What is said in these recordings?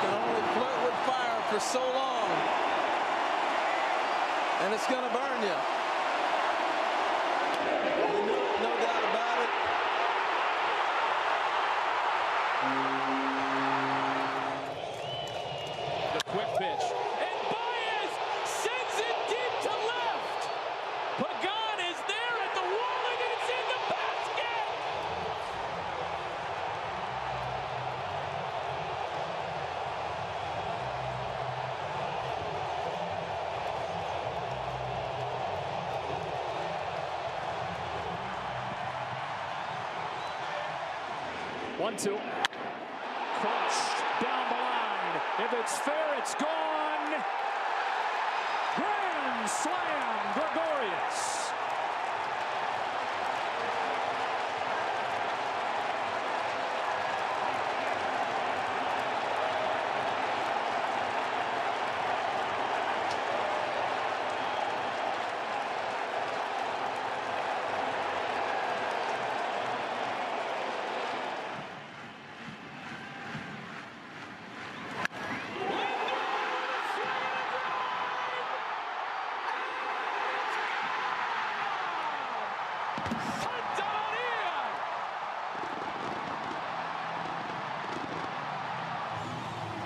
can only flirt with fire for so long, and it's going to burn you. No doubt about it. The quick pitch. And Baez sends it deep to left. Pagan is there at the wall, and it's in the basket. 1-2. Crushed down the line. If it's fair, it's gone. Grand slam, Gregorius.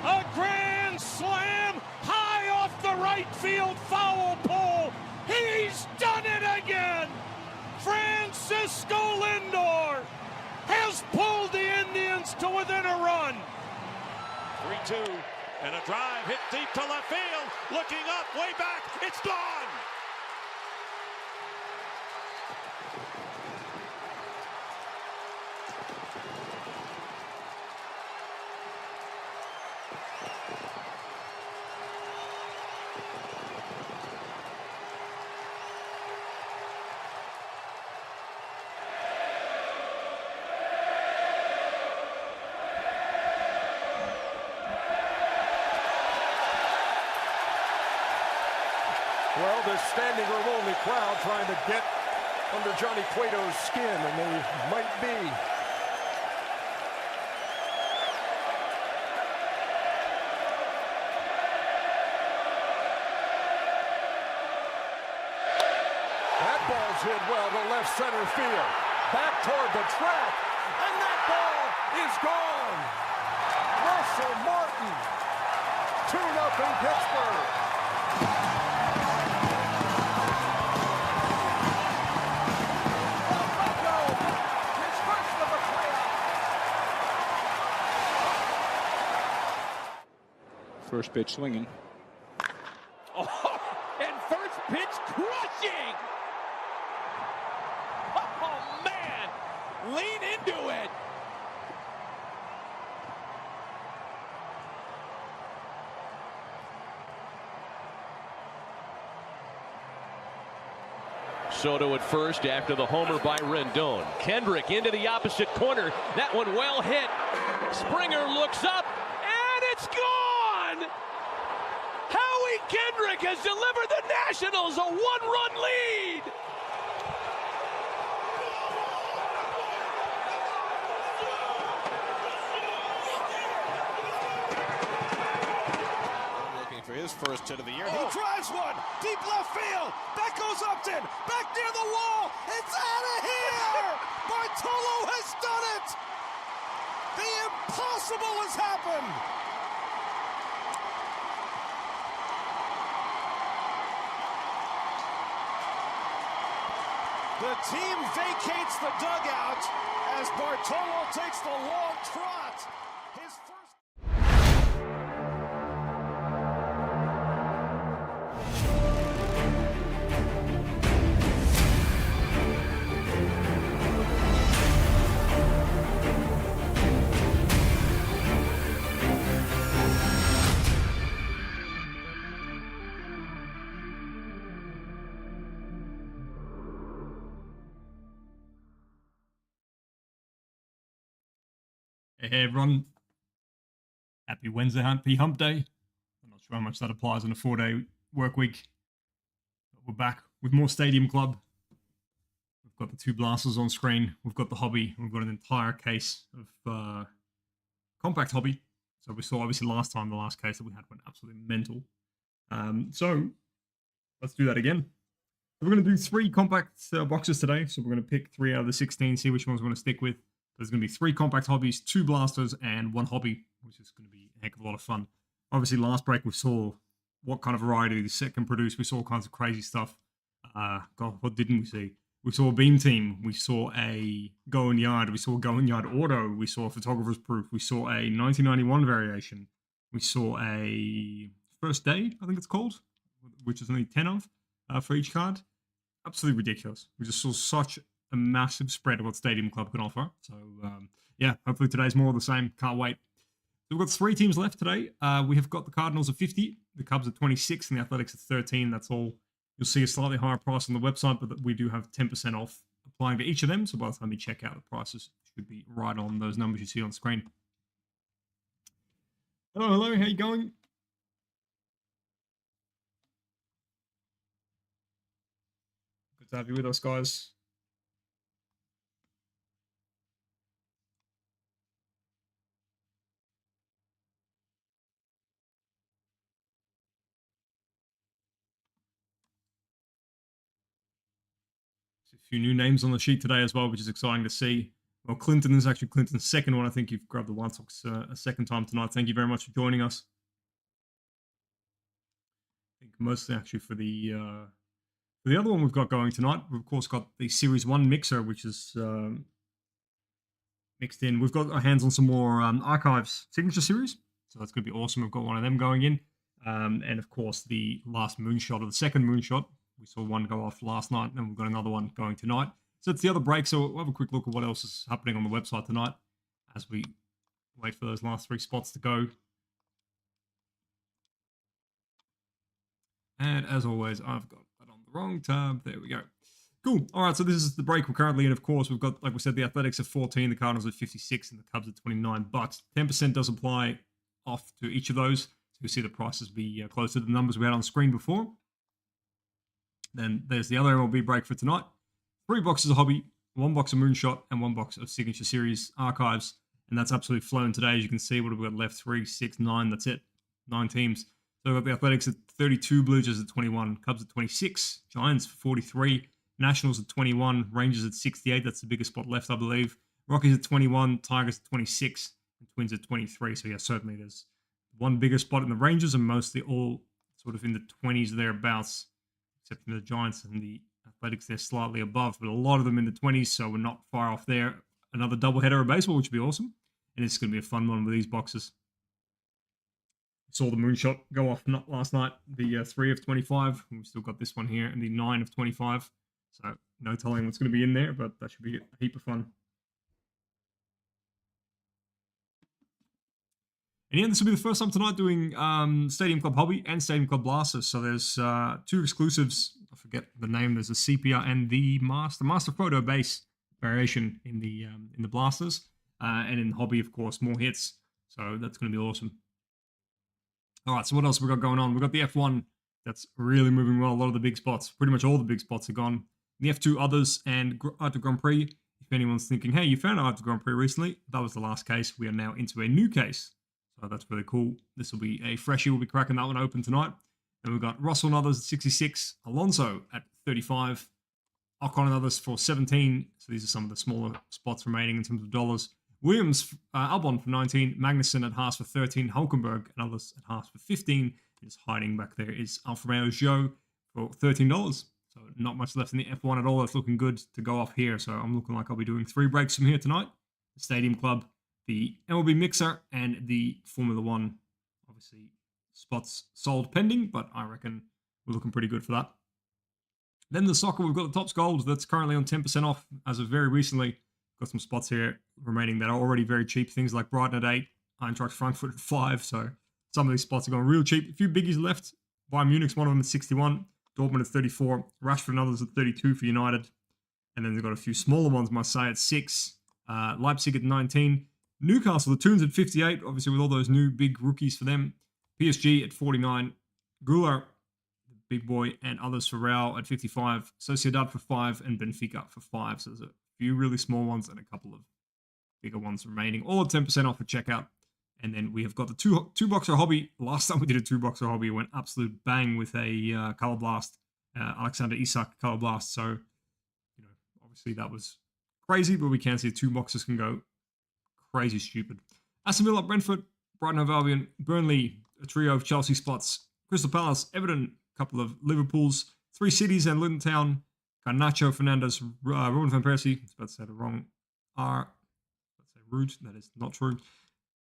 A grand slam high off the right field foul pole. He's done it again. Francisco Lindor has pulled the Indians to within a run. 3-2 and a drive hit deep to left field. Looking up, way back, it's gone. Well, this standing room only crowd trying to get under Johnny Cueto's skin, and they might be. That ball's hit well to left center field. Back toward the track, and that ball is gone. Russell Martin, 2-0 Pittsburgh. First pitch swinging. Oh, and first pitch crushing. Oh, man. Lean into it. Soto at first after the homer by Rendon. Kendrick into the opposite corner. That one well hit. Springer looks up, and it's gone! Howie Kendrick has delivered the Nationals a one-run lead! Looking for his first hit of the year. He drives one, deep left field. That goes Upton, back near the wall. It's out of here! Bartolo has done it! The impossible has happened! The team vacates the dugout as Bartolo takes the long trot. His first... Hey everyone, happy Wednesday, happy hump day. I'm not sure how much that applies on a 4-day work week. But we're back with more Stadium Club. We've got the two blasters on screen. We've got the hobby. We've got an entire case of compact hobby. So we saw, obviously, last time, the last case that we had went absolutely mental. So let's do that again. We're going to do 3 compact boxes today. So we're going to pick 3 out of the 16, see which ones we're going to stick with. There's going to be 3 compact hobbies, 2 blasters, and 1 hobby, which is going to be a heck of a lot of fun. Obviously, last break we saw what kind of variety the set can produce. We saw all kinds of crazy stuff. God, what didn't we see? We saw a beam team. We saw a going yard. We saw a going yard auto. We saw a photographer's proof. We saw a 1991 variation. We saw a first day, I think it's called, which is only 10 of for each card. Absolutely ridiculous. We just saw such a massive spread of what Stadium Club can offer. So, yeah, hopefully today's more of the same. Can't wait. So we've got 3 teams left today. We have got the Cardinals at 50, the Cubs at 26, and the Athletics at 13. That's all. You'll see a slightly higher price on the website, but we do have 10% off applying to each of them. So by the time you check out, the prices should be right on those numbers you see on screen. Hello, how you going? Good to have you with us, guys. A few new names on the sheet today as well, which is exciting to see. Well, Clinton is actually Clinton's second one. I think you've grabbed the White Sox a second time tonight. Thank you very much for joining us. I think mostly actually for the other one we've got going tonight. We've of course got the Series 1 mixer, which is mixed in. We've got our hands on some more Archives Signature Series, so that's going to be awesome. We've got one of them going in. And of course the last Moonshot, or the second Moonshot. We saw one go off last night, and we've got another one going tonight. So it's the other break, so we'll have a quick look at what else is happening on the website tonight as we wait for those last 3 spots to go. And as always, I've got that on the wrong tab. There we go. Cool. All right, so this is the break we're currently in. Of course, we've got, like we said, the Athletics at 14, the Cardinals at 56, and the Cubs at 29. But 10% does apply off to each of those. So you see the prices be closer to the numbers we had on screen before. Then there's the other MLB break for tonight. 3 boxes of hobby, 1 box of Moonshot, and 1 box of Signature Series Archives. And that's absolutely flown today. As you can see, what have we got left? 3, 6, 9. That's it. 9 teams. So we've got the Athletics at 32, Blue Jays at 21, Cubs at 26, Giants for 43, Nationals at 21, Rangers at 68. That's the biggest spot left, I believe. Rockies at 21, Tigers at 26, and Twins at 23. So yeah, certainly there's one bigger spot in the Rangers, and mostly all sort of in the 20s thereabouts. Except in the Giants and the Athletics, they're slightly above, but a lot of them in the 20s, so we're not far off there. Another doubleheader of baseball, which would be awesome. And it's going to be a fun one with these boxes. Saw the Moonshot go off last night, the 3 of 25. We've still got this one here, and the 9 of 25. So no telling what's going to be in there, but that should be a heap of fun. And yeah, this will be the first time tonight doing Stadium Club Hobby and Stadium Club Blasters. So there's 2 exclusives. I forget the name. There's a Sepia and the Master Photo base variation in the Blasters. And in Hobby, of course, more hits. So that's going to be awesome. All right, so what else have we got going on? We've got the F1. That's really moving well. A lot of the big spots, pretty much all the big spots are gone. The F2 others and Art Grand Prix. If anyone's thinking, hey, you found Art Grand Prix recently, that was the last case. We are now into a new case. So that's really cool. This will be a freshie. We'll be cracking that one open tonight. Then we've got Russell and others at 66, Alonso at 35, Ocon and others for 17. So these are some of the smaller spots remaining in terms of dollars. Williams, Albon for 19, Magnussen at Haas for 13, Hulkenberg and others at Haas for 15. Just hiding back there is Alfa Romeo Joe for $13. So not much left in the F1 at all. That's looking good to go off here. So I'm looking like I'll be doing 3 breaks from here tonight. The Stadium Club, the MLB Mixer, and the Formula 1. Obviously, spots sold pending, but I reckon we're looking pretty good for that. Then the soccer, we've got the Topps Gold. That's currently on 10% off as of very recently. Got some spots here remaining that are already very cheap. Things like Brighton at 8, Eintracht Frankfurt at 5. So some of these spots are going real cheap. A few biggies left. Bayern Munich's one of them at 61. Dortmund at 34. Rashford and others at 32 for United. And then they've got a few smaller ones. Marseille at 6. Leipzig at 19. Newcastle, the Toons at 58. Obviously with all those new big rookies for them. PSG at 49. Goulart, the big boy, and others for Real at 55. Sociedad for 5. And Benfica for 5. So there's a few really small ones and a couple of bigger ones remaining. All at 10% off at checkout. And then we have got the two-boxer hobby. Last time we did a two-boxer hobby, it went absolute bang with a Color Blast, Alexander Isak Color Blast. So, obviously that was crazy, but we can see two boxers can go crazy stupid. Aston Villa, Brentford, Brighton Hove Albion, Burnley, a trio of Chelsea spots, Crystal Palace, Everton, a couple of Liverpools, 3 cities and Luton Town, Garnacho, Fernandes, Ruben van Persie. I was about to say the wrong R. Let's say rude. That is not true.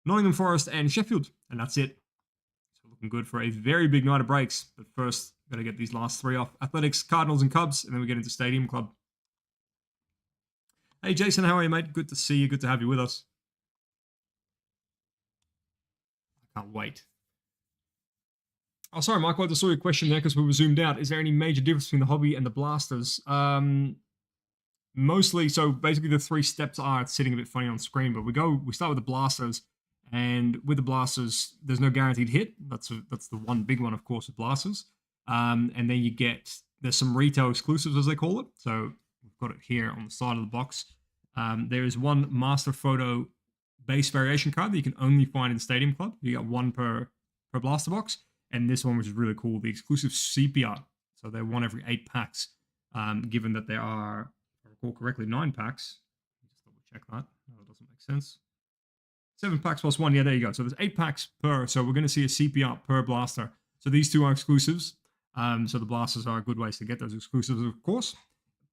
Nottingham Forest and Sheffield, and that's it. So looking good for a very big night of breaks. But first, got to get these last 3 off. Athletics, Cardinals, and Cubs, and then we get into Stadium Club. Hey Jason, how are you, mate? Good to see you. Good to have you with us. I can't wait. Oh, sorry, Michael. I just saw your question there because we were zoomed out. Is there any major difference between the hobby and the blasters? Mostly, so basically the 3 steps are, it's sitting a bit funny on screen, but we start with the blasters, and with the blasters, there's no guaranteed hit. That's the one big one, of course, with blasters. And then there's some retail exclusives, as they call it. So we've got it here on the side of the box. There is one Master Photo base variation card that you can only find in Stadium Club. You got 1 per blaster box. And this one, which is really cool, the exclusive sepia. So they're 1 every 8 packs. Given that there are, if I recall correctly, 9 packs. Let me just double check that. No, that doesn't make sense. 7 packs plus 1. Yeah, there you go. So there's 8 packs per. So we're going to see a sepia per blaster. So these 2 are exclusives. So the blasters are good ways to get those exclusives, of course.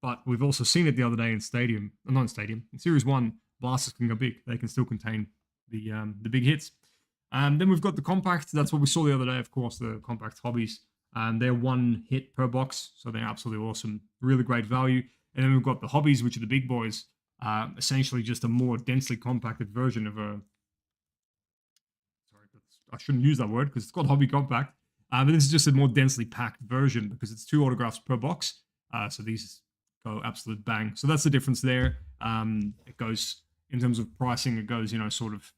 But we've also seen it the other day in Stadium. Not in Stadium. In Series 1, blasters can go big. They can still contain the big hits. Then we've got the compact. That's what we saw the other day, of course, the compact hobbies. They're 1 hit per box, so they're absolutely awesome. Really great value. And then we've got the hobbies, which are the big boys. Essentially just a more densely compacted version of a... Sorry, I shouldn't use that word because it's called Hobby Compact. But this is just a more densely packed version because it's 2 autographs per box. So these go absolute bang. So that's the difference there. It goes, in terms of pricing, it goes, sort of...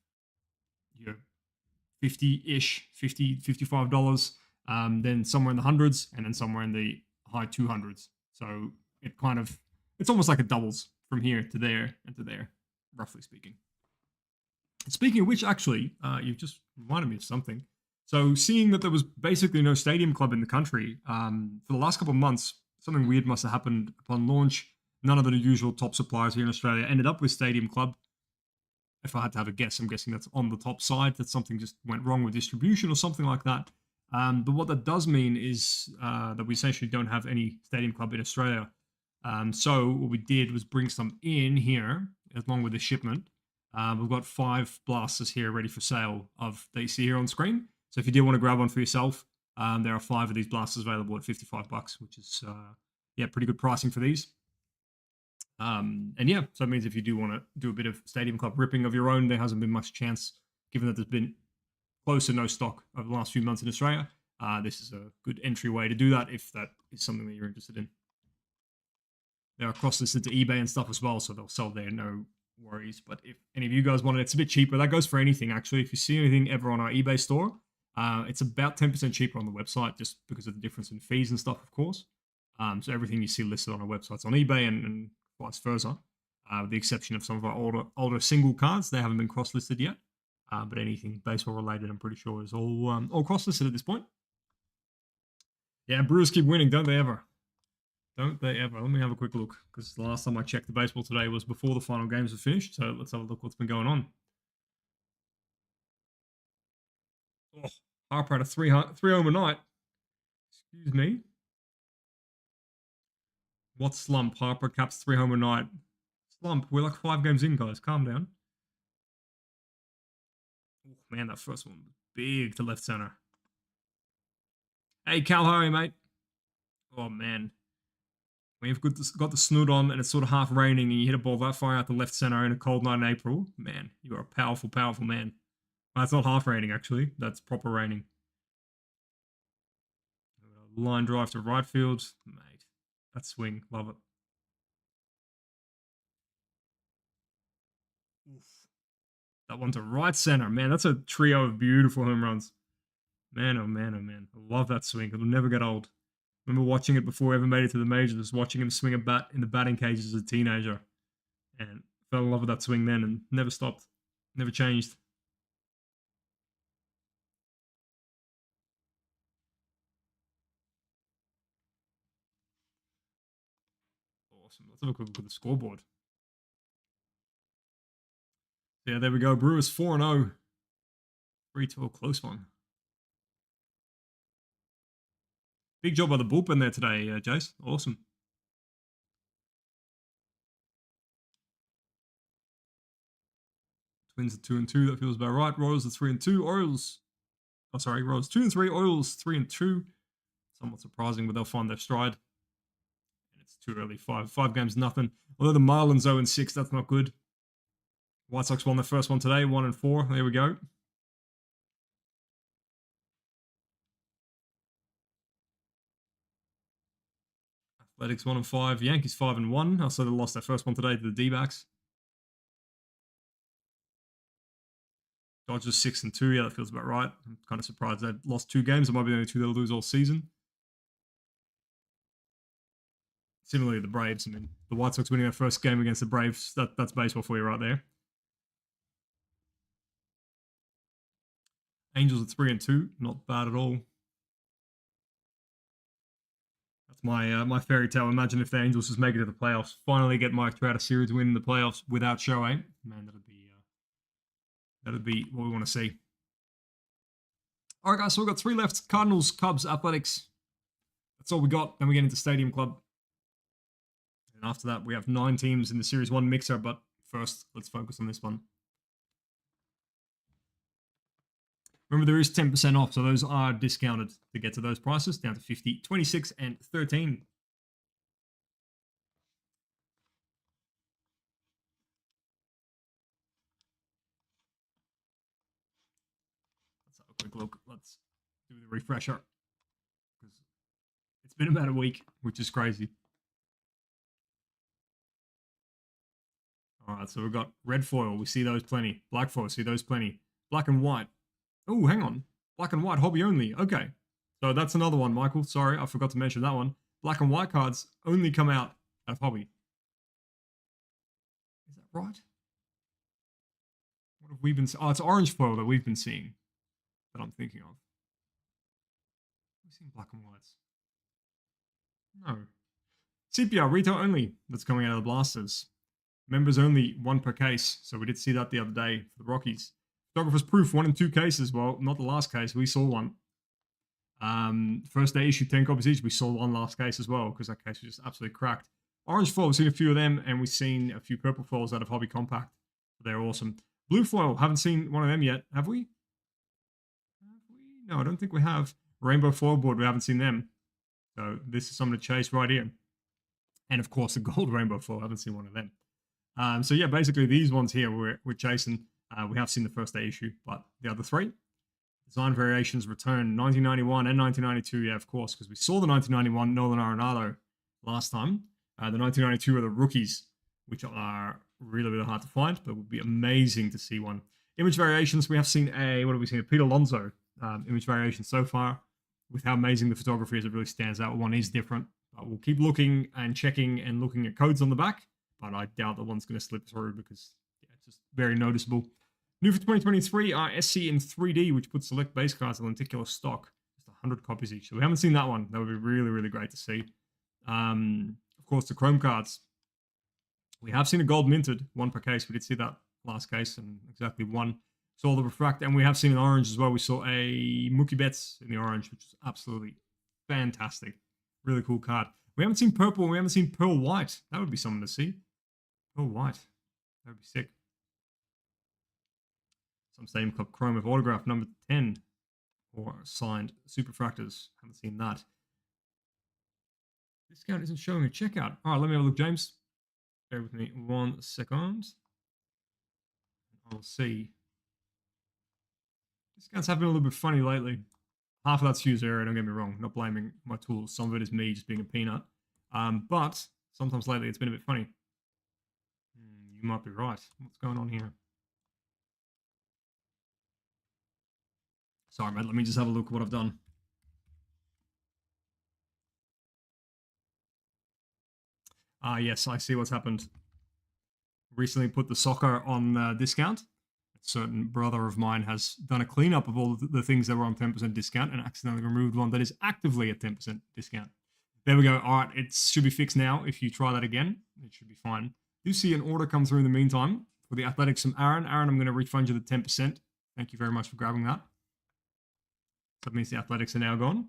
50-ish, $50, $55, then somewhere in the hundreds, and then somewhere in the high 200s. So it's almost like it doubles from here to there and to there, roughly speaking. Speaking of which, actually, you've just reminded me of something. So seeing that there was basically no Stadium Club in the country, for the last couple of months, something weird must have happened upon launch. None of the usual top suppliers here in Australia ended up with Stadium Club. If I had to have a guess, I'm guessing that's on the top side, that something just went wrong with distribution or something like that. But what that does mean is that we essentially don't have any Stadium Club in Australia. So what we did was bring some in here, along with the shipment. We've got 5 blasters here ready for sale that you see here on screen. So if you did want to grab one for yourself, there are 5 of these blasters available at $55, which is, pretty good pricing for these. So it means if you do want to do a bit of Stadium Club ripping of your own, there hasn't been much chance, given that there's been close to no stock over the last few months in Australia. This is a good entryway to do that if that is something that you're interested in. They are cross-listed to eBay and stuff as well, so they'll sell there, no worries. But if any of you guys want it, it's a bit cheaper. That goes for anything, actually. If you see anything ever on our eBay store, it's about 10% cheaper on the website just because of the difference in fees and stuff, of course. So everything you see listed on our website's on eBay and vice versa, with the exception of some of our older single cards. They haven't been cross-listed yet, but anything baseball related, I'm pretty sure, is all cross-listed at this point. Yeah, Brewers keep winning, don't they ever? Don't they ever? Let me have a quick look, because the last time I checked the baseball today was before the final games were finished, so let's have a look what's been going on. Oh, Harper had a 3-homer night. Excuse me. What slump? Harper caps 3-homer night. Slump? We're like 5 games in, guys. Calm down. Oh, man, that first one was big to left center. Hey, Cal, how are you, mate? Oh, man. When you've got the snoot on and it's sort of half raining and you hit a ball that far out to left center in a cold night in April, man, you are a powerful, powerful man. Well, that's not half raining, actually. That's proper raining. Line drive to right field. Mate. That swing, love it. Oof. That one to right center. Man, that's a trio of beautiful home runs. Man, oh man, oh man. I love that swing. It'll never get old. I remember watching it before he ever made it to the majors, watching him swing a bat in the batting cages as a teenager. And fell in love with that swing then and never stopped. Never changed. Awesome. Let's have a quick look at the scoreboard. Yeah, there we go. Brewers 4-0. 3-2, close one. Big job by the bullpen there today, Jace. Awesome. Twins are 2-2. That feels about right. Royals are 3-2. Royals 2-3. Orioles 3-2. Somewhat surprising, but they'll find their stride. And it's too early. Five games, nothing. Although the Marlins 0-6, that's not good. White Sox won their first one today, 1-4. There we go. Athletics 1-5. Yankees 5-1. Also, they lost their first one today to the D-backs. Dodgers 6-2. Yeah, that feels about right. I'm kind of surprised they've lost 2 games. It might be the only 2 they'll lose all season. Similarly, the Braves. I mean, the White Sox winning their first game against the Braves. That's baseball for you right there. Angels at 3-2. Not bad at all. That's my fairy tale. Imagine if the Angels just make it to the playoffs. Finally get Mike Trout a series win in the playoffs without Shohei. Man, that'd be what we want to see. All right, guys. So we've got 3 left. Cardinals, Cubs, Athletics. That's all we got. Then we get into Stadium Club. And after that, we have 9 teams in the Series 1 mixer. But first, let's focus on this one. Remember, there is 10% off, so those are discounted to get to those prices, down to 50, 26, and 13. Let's have a quick look. Let's do the refresher, because it's been about a week, which is crazy. All right, so we've got red foil. We see those plenty. Black foil, see those plenty. Black and white. Oh, hang on. Black and white, hobby only. Okay. So that's another one, Michael. Sorry, I forgot to mention that one. Black and white cards only come out of hobby. Is that right? What have we been... Oh, it's orange foil that we've been seeing. That I'm thinking of. We've seen black and whites. No. CPR, retail only. That's coming out of the blasters. Members only, 1 per case. So we did see that the other day for the Rockies. Photographer's proof, 1 and 2 cases. Well, not the last case. We saw one. First day issue, 10 copies each. We saw one last case as well, because that case was just absolutely cracked. Orange foil, we've seen a few of them, and we've seen a few purple foils out of Hobby Compact. They're awesome. Blue foil, haven't seen one of them yet. Have we? No, I don't think we have. Rainbow foil board, we haven't seen them. So this is something to chase right here. And of course, the gold rainbow foil, I haven't seen one of them. So yeah, basically these ones here we're chasing. We have seen the first day issue, but the other 3 design variations return 1991 and 1992. Yeah, of course, because we saw the 1991 Nolan Arenado last time. The 1992 are the rookies, which are really, really hard to find, but would be amazing to see one. Image variations, we have seen what have we seen? A Pete Alonso image variation so far. With how amazing the photography is, it really stands out. One is different, but we'll keep looking and checking and looking at codes on the back, but I doubt that one's going to slip through because it's just very noticeable. New for 2023 are SC in 3D, which puts select base cards in lenticular stock. Just 100 copies each. So we haven't seen that one. That would be really, really great to see. Of course, the Chrome cards. We have seen a gold minted, 1 per case. We did see that last case, and exactly 1. Saw the refract, and we have seen an orange as well. We saw a Mookie Betts in the orange, which is absolutely fantastic. Really cool card. We haven't seen purple, and we haven't seen pearl white. That would be something to see. Pearl white. That would be sick. Some Stadium Club Chrome of autograph number 10 or signed Superfractors. Haven't seen that. Discount isn't showing a checkout. All right, let me have a look, James. Bear with me 1 second. I'll see. Discounts have been a little bit funny lately. Half of that's user error, don't get me wrong. Not blaming my tools. Some of it is me just being a peanut. But sometimes lately it's been a bit funny. You might be right. What's going on here? Sorry, mate. Let me just have a look at what I've done. Yes, I see what's happened. Recently put the soccer on discount. A certain brother of mine has done a cleanup of all the things that were on 10% discount and accidentally removed one that is actively at 10% discount. There we go. All right, it should be fixed now. If you try that again, it should be fine. You see an order come through in the meantime for the Athletics from Aaron. Aaron, I'm going to refund you the 10%. Thank you very much for grabbing that. So that means the Athletics are now gone.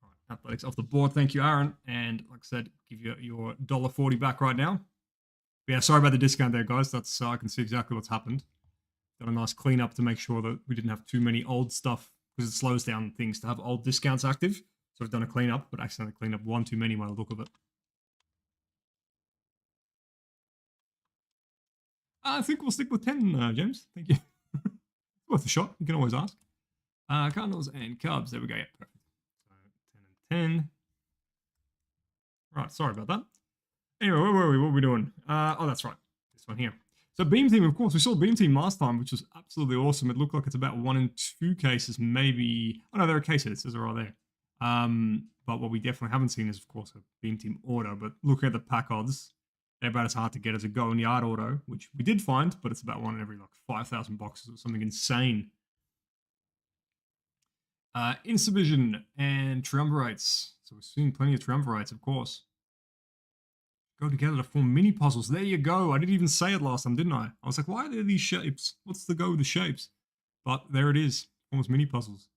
All right, Athletics off the board. Thank you, Aaron. And like I said, give you your $1.40 back right now. But yeah, sorry about the discount there, guys. That's I can see exactly what's happened. Got a nice cleanup to make sure that we didn't have too many old stuff, because it slows down things to have old discounts active. So I've done a cleanup, but accidentally cleaned up one too many by the look of it. I think we'll stick with 10, James. Thank you. Worth a shot. You can always ask. Cardinals and Cubs. There we go. Yeah, perfect. So 10 and 10. Right, sorry about that. Anyway, where were we? What were we doing? Oh, that's right. This one here. So Beam Team, of course, we saw Beam Team last time, which was absolutely awesome. It looked like it's about 1 in 2 cases, maybe. Oh, no, there are cases. It says it right there. But what we definitely haven't seen is, of course, a Beam Team auto. But look at the pack odds. They're about as hard to get as a Go in Yard auto, which we did find, but it's about 1 in every, like, 5,000 boxes or something insane. Instavision and Triumvirates. So we're seeing plenty of Triumvirates, of course. Go together to form mini puzzles. There you go. I didn't even say it last time, didn't I? I was like, why are there these shapes? What's the go with the shapes? But there it is. Forms mini puzzles.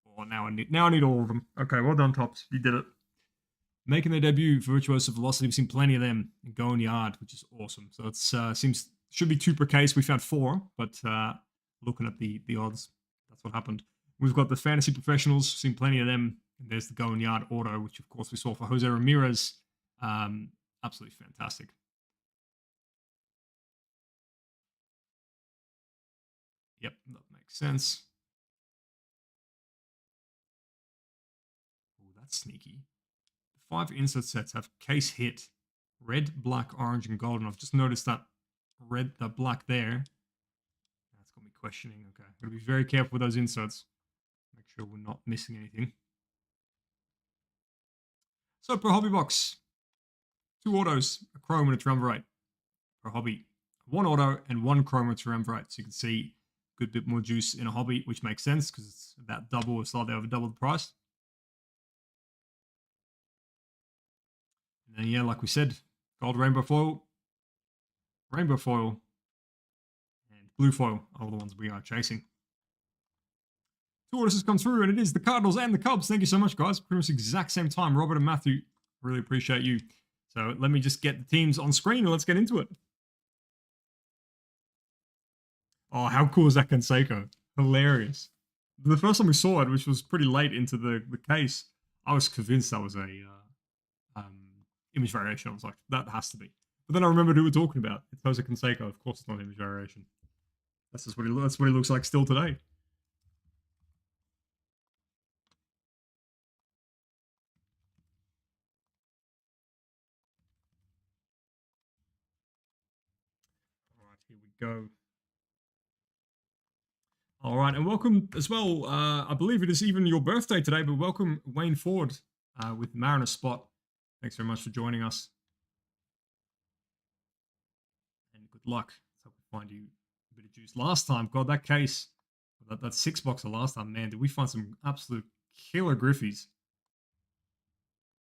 Oh, now I need all of them. Okay, well done, Tops. You did it. Making their debut, Virtuoso Velocity. We've seen plenty of them in Go in Yard, which is awesome. So it should be 2 per case. We found 4, but looking at the odds, that's what happened. We've got the Fantasy Professionals. Seen plenty of them. And there's the Go in Yard auto, which of course we saw for Jose Ramirez. Absolutely fantastic. Yep, that makes sense. Oh, that's sneaky. The 5 insert sets have case hit, red, black, orange, and gold. And I've just noticed that the black there. That's got me questioning. Okay, I'm gonna be very careful with those inserts. Make sure we're not missing anything. So per hobby box, 2 autos, a chrome and a triumvirate per hobby. 1 auto and 1 chrome and triumvirate. So you can see a good bit more juice in a hobby, which makes sense because it's about double or slightly over double the price. And then, yeah, like we said, gold rainbow foil, and blue foil are the ones we are chasing. 2 orders has come through, and it is the Cardinals and the Cubs. Thank you so much, guys. Pretty much exact same time. Robert and Matthew, really appreciate you. So let me just get the teams on screen and let's get into it. Oh, how cool is that Canseco? Hilarious. The first time we saw it, which was pretty late into the case, I was convinced that was a image variation. I was like, that has to be. But then I remembered who we're talking about. It's Jose Canseco. Of course, it's not an image variation. That's what he looks like still today. All right, here we go. All right, and welcome as well. I believe it is even your birthday today, but welcome Wayne Ford with Mariner Spot. Thanks very much for joining us. And good luck. Let's hope we find you a bit of juice. Last time, God, that case, that 6-boxer last time, man, did we find some absolute killer Griffies.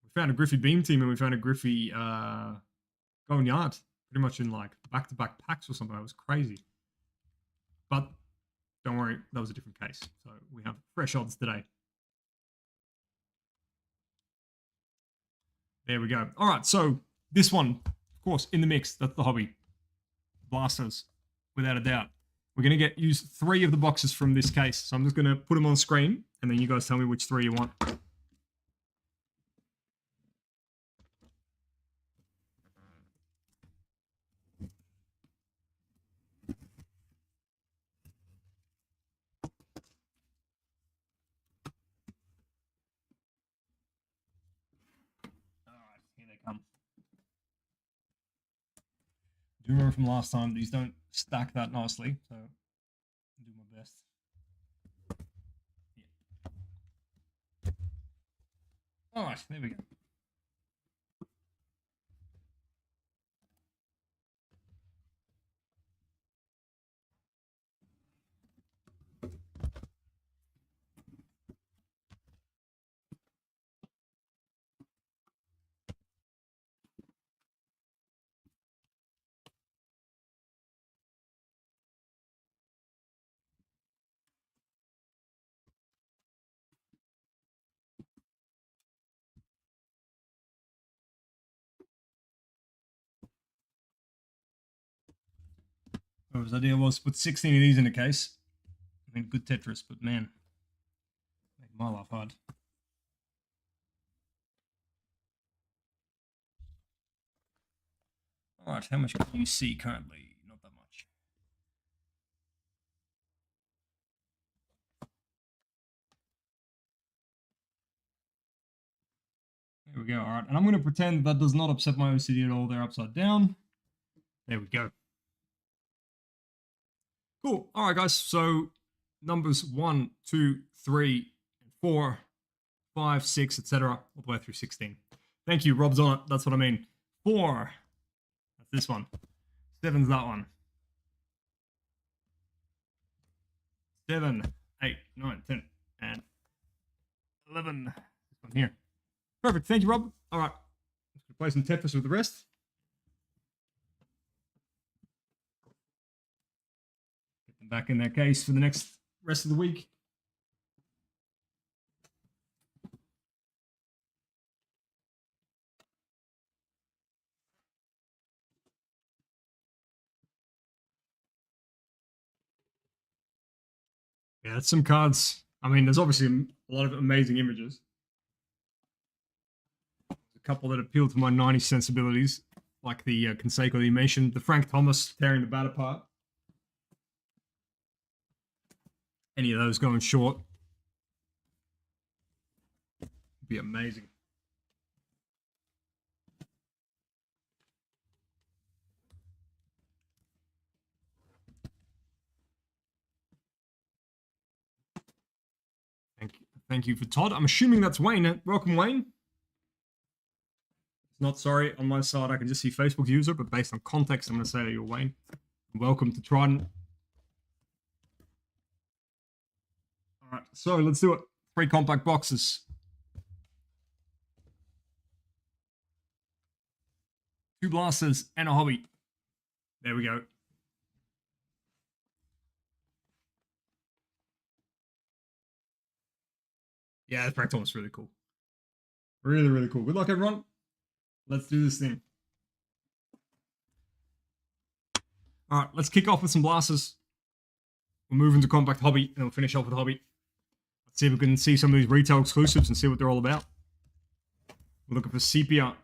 We found a Griffey Beam Team and we found a Griffey Go in Yard. Pretty much in like back-to-back packs or something. That was crazy. But don't worry, that was a different case. So we have fresh odds today. There we go. All right, so this one, of course, in the mix. That's the hobby. Blasters, without a doubt. We're going to use 3 of the boxes from this case. So I'm just going to put them on screen, and then you guys tell me which 3 you want. Do remember from last time, these don't stack that nicely, so I'll do my best. Yeah. All right, there we go. Whoever's idea was to put 16 of these in a case. I mean, good Tetris, but man, made my life hard. All right, how much can you see currently? Not that much. There we go. All right, and I'm going to pretend that does not upset my OCD at all. They're upside down. There we go. Cool. All right, guys. So numbers 1, 2, 3, 4, 5, 6, etc., all the way through 16. Thank you. Rob's on it. That's what I mean. 4. That's this one. 7's that one. 7, 8, 9, 10, and 11. This one here. Perfect. Thank you, Rob. All right. Let's play some Tetris with the rest. Get them back in their case for the rest of the week. Yeah, that's some cards. I mean, there's obviously a lot of amazing images. There's a couple that appeal to my 90s sensibilities, like the Canseco that you mentioned, the Frank Thomas tearing the bat apart. Any of those going short would be amazing. Thank you for Todd. I'm assuming that's Wayne. Welcome, Wayne. It's not sorry. On my side, I can just see Facebook user, but based on context, I'm going to say that you're Wayne. Welcome to Trident. All right, so let's do it. 3 compact boxes. 2 blasters and a hobby. There we go. Yeah, Frank Thomas really cool. Really, really cool. Good luck, everyone. Let's do this thing. All right, let's kick off with some blasters. We'll move into compact hobby, and then we'll finish off with hobby. Let's see if we can see some of these retail exclusives and see what they're all about. We're looking for sepia,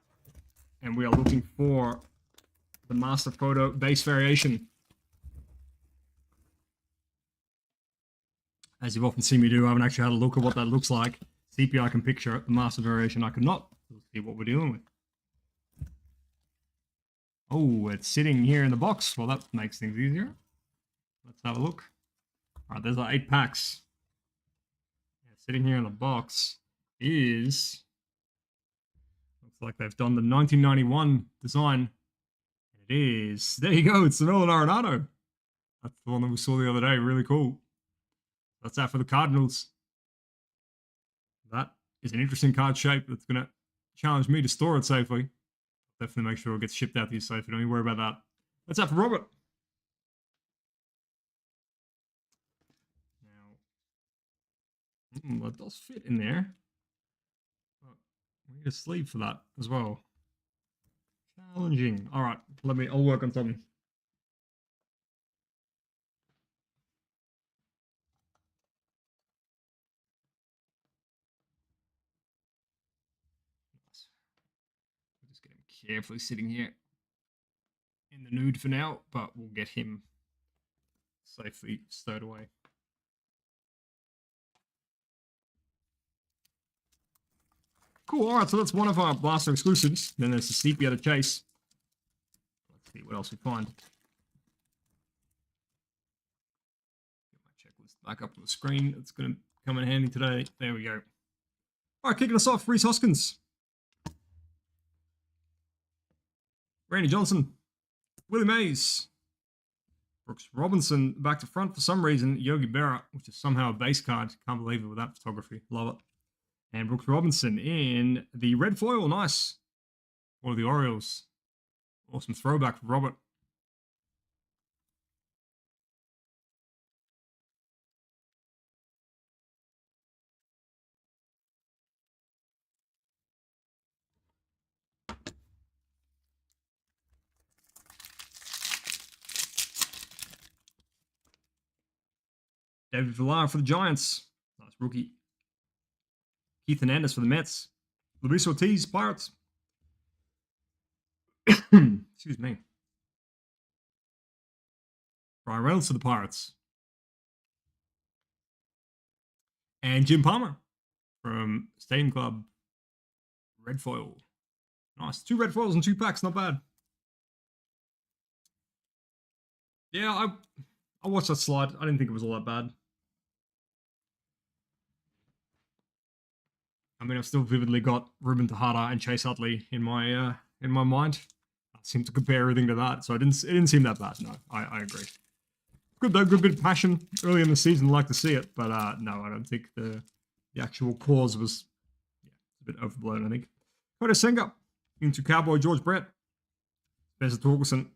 and we are looking for the Master Photo base variation. As you've often seen me do, I haven't actually had a look at what that looks like. Sepia I can picture it, the Master variation I could not. Let's see what we're dealing with. Oh, it's sitting here in the box. Well, that makes things easier. Let's have a look. All right, there's our 8 packs. Yeah, sitting here in the box is... looks like they've done the 1991 design. It is... there you go, it's the Nolan Arenado. That's the one that we saw the other day. Really cool. That's that for the Cardinals. That is an interesting card shape that's going to challenge me to store it safely. Definitely make sure it gets shipped out to you safely. Don't you worry about that. That's that for Robert. Now, that does fit in there. But we need a sleeve for that as well. Challenging. All right, I'll work on something. Just get him carefully sitting here in the nude for now, but we'll get him safely stowed away. Cool, alright, so that's one of our blaster exclusives. Then there's the sepia to chase. Let's see what else we find. Get my checklist back up on the screen. It's going to come in handy today. There we go. Alright, kicking us off, Reese Hoskins. Randy Johnson, Willie Mays, Brooks Robinson back to front for some reason, Yogi Berra, which is somehow a base card. Can't believe it with that photography. Love it. And Brooks Robinson in the red foil. Nice. Or the Orioles. Awesome throwback for Robert. David Villar for the Giants. Nice rookie. Keith Hernandez for the Mets. Luis Ortiz, Pirates. Excuse me. Brian Reynolds for the Pirates. And Jim Palmer from Stadium Club. Red foil. Nice. 2 red foils and 2 packs. Not bad. Yeah, I watched that slide. I didn't think it was all that bad. I mean, I've still vividly got Ruben Tejada and Chase Utley in my mind. I seem to compare everything to that, so it didn't seem that bad. No, I agree. Good though, good bit of passion early in the season. Like to see it, but no, I don't think the actual cause was a bit overblown. I think. Cody Senga into Cowboy George Brett. Spencer Torkelson.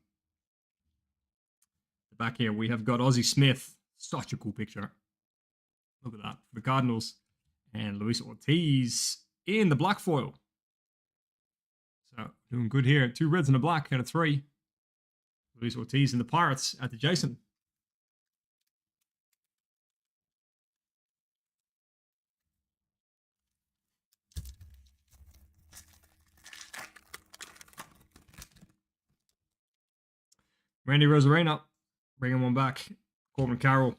Back here we have got Ozzie Smith. Such a cool picture. Look at that for the Cardinals. And Luis Ortiz in the black foil. So doing good here. 2 reds and a black out of 3. Luis Ortiz in the Pirates at the Jason. Randy Rosarena, bringing one back. Corbin Carroll.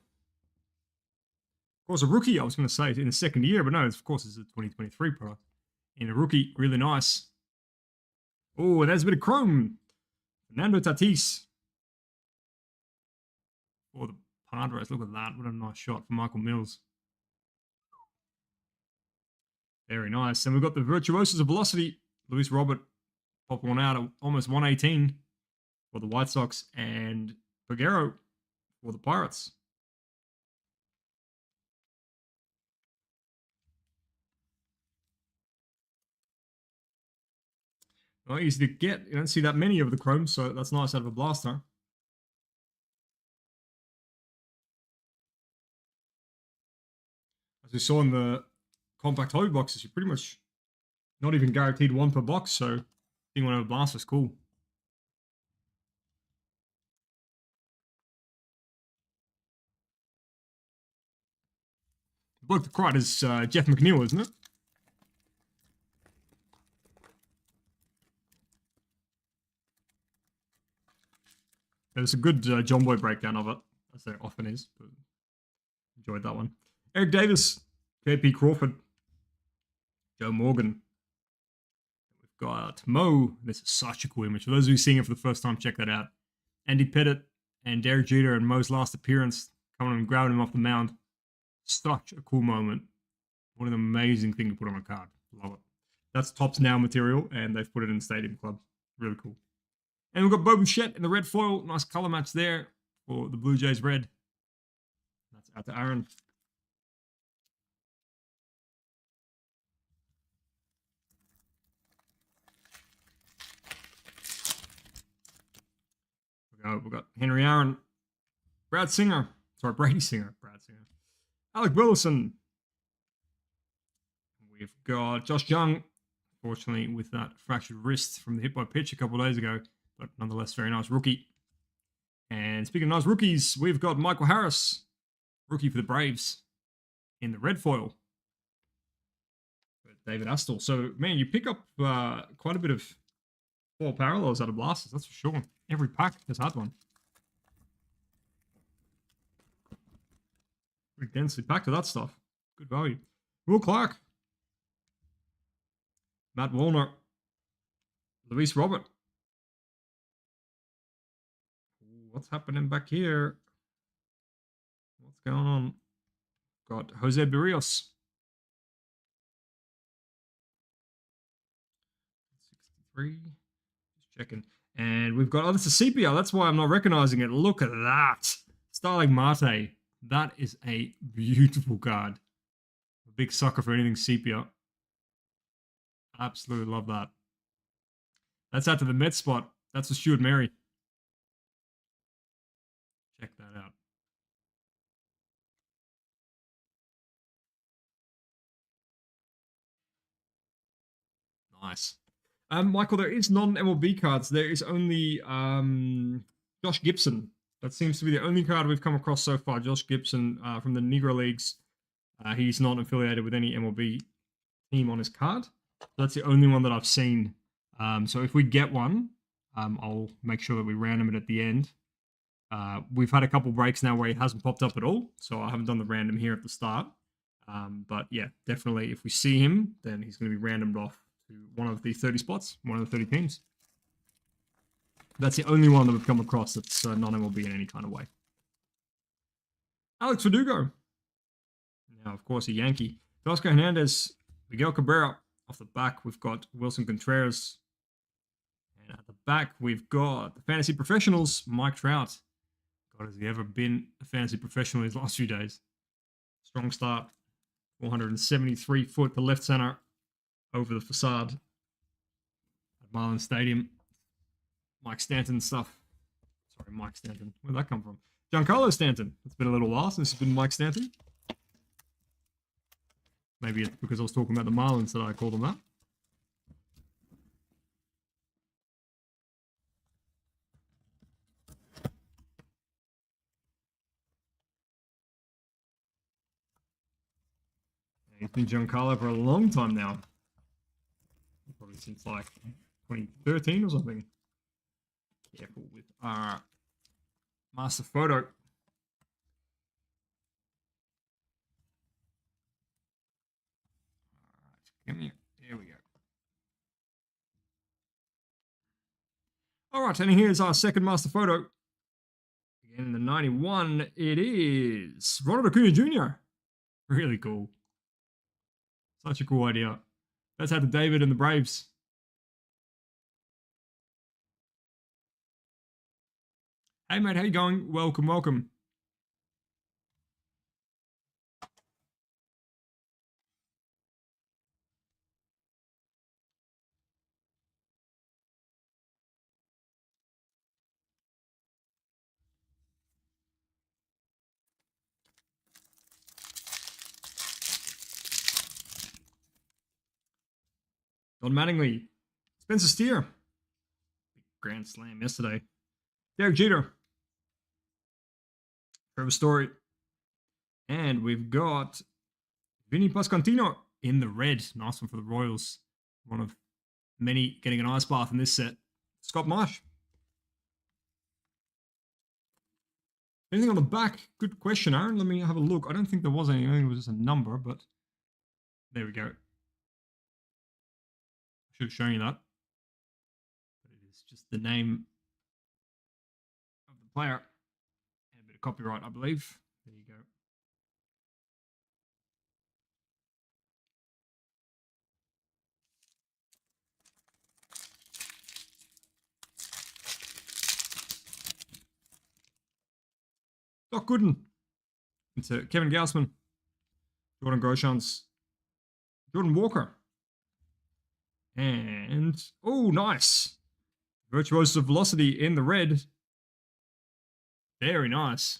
Of course, a rookie, I was going to say, in the second year, but no, of course, it's a 2023 product. And a rookie, really nice. Oh, and there's a bit of chrome. Fernando Tatis. For the Padres, look at that. What a nice shot from Michael Mills. Very nice. And we've got the Virtuosos of Velocity. Luis Robert popping one out at almost 118 for the White Sox. And Peguero for the Pirates. Not easy to get. You don't see that many of the chromes, so that's nice out of a blaster. As we saw in the compact hobby boxes, you're pretty much not even guaranteed 1 per box, so being one of a blaster is cool. The bloke to cry is Jeff McNeil, isn't it? There's a good John Boy breakdown of it, as there often is. But enjoyed that one. Eric Davis, KP Crawford, Joe Morgan. We've got Mo. This is such a cool image. For those of you seeing it for the first time, check that out. Andy Pettit and Derek Jeter and Mo's last appearance, coming and grabbing him off the mound. Such a cool moment. What an amazing thing to put on a card. Love it. That's Topps Now material, and they've put it in Stadium Club. Really cool. And we've got Bo Bichette in the red foil. Nice color match there for the Blue Jays red. That's out to Aaron. We've got Henry Aaron, Brad Singer. Sorry, Brady Singer. Brad Singer. Alec Wilson. We've got Josh Young. Fortunately, with that fractured wrist from the hit by pitch a couple of days ago. But nonetheless, very nice rookie. And speaking of nice rookies, we've got Michael Harris, rookie for the Braves, in the red foil. David Astle. So, man, you pick up quite a bit of foil parallels out of blasters, that's for sure. Every pack has had one. Pretty densely packed with that stuff. Good value. Will Clark. Matt Wallner. Luis Robert. What's happening back here? What's going on? Got Jose Barrios. 63. Just checking. And we've got, oh, this is sepia. That's why I'm not recognizing it. Look at that. Starling Marte. That is a beautiful card. A big sucker for anything sepia. Absolutely love that. That's out to the Mets spot. That's for Stuart Mary. Check that out. Nice. Michael, there is non-MLB cards. There is only Josh Gibson. That seems to be the only card we've come across so far. Josh Gibson from the Negro Leagues. He's not affiliated with any MLB team on his card. So that's the only one that I've seen. So if we get one, I'll make sure that we random it at the end. We've had a couple breaks now where he hasn't popped up at all, so I haven't done the random here at the start. But yeah, definitely if we see him, then he's going to be randomed off to one of the 30 spots, one of the 30 teams. That's the only one that we've come across that's non-MLB in any kind of way. Alex Verdugo. Now, of course, a Yankee. Oscar Hernandez, Miguel Cabrera. Off the back, we've got Wilson Contreras. And at the back, we've got the Fantasy Professionals, Mike Trout. God, has he ever been a fantasy professional in his last few days? Strong start. 473 foot to left center over the facade at Marlins Stadium. Mike Stanton stuff. Sorry, Mike Stanton. Where'd that come from? Giancarlo Stanton. It's been a little while since it's been Mike Stanton. Maybe it's because I was talking about the Marlins that I called them that. He's been Giancarlo for a long time now. Probably since like 2013 or something. Careful with our master photo. Alright, come here. There we go. Alright, and here's our second master photo. Again in the 91, it is Ronald Acuna Jr. Really cool. Such a cool idea. That's out to David and the Braves. Hey mate, how you going? Welcome, welcome. Don Mattingly. Spencer Steer. Big grand slam yesterday. Derek Jeter. Trevor Story. And we've got Vinny Pascantino in the red. Nice one for the Royals. One of many getting an ice bath in this set. Scott Marsh. Anything on the back? Good question, Aaron. Let me have a look. I don't think there was any. I think it was just a number, but there we go. Should have shown you that. But it is just the name of the player and a bit of copyright, I believe. There you go. Doc Gooden into Kevin Gausman, Jordan Groshans, Jordan Walker. And, oh, nice. Virtuoso Velocity in the red. Very nice.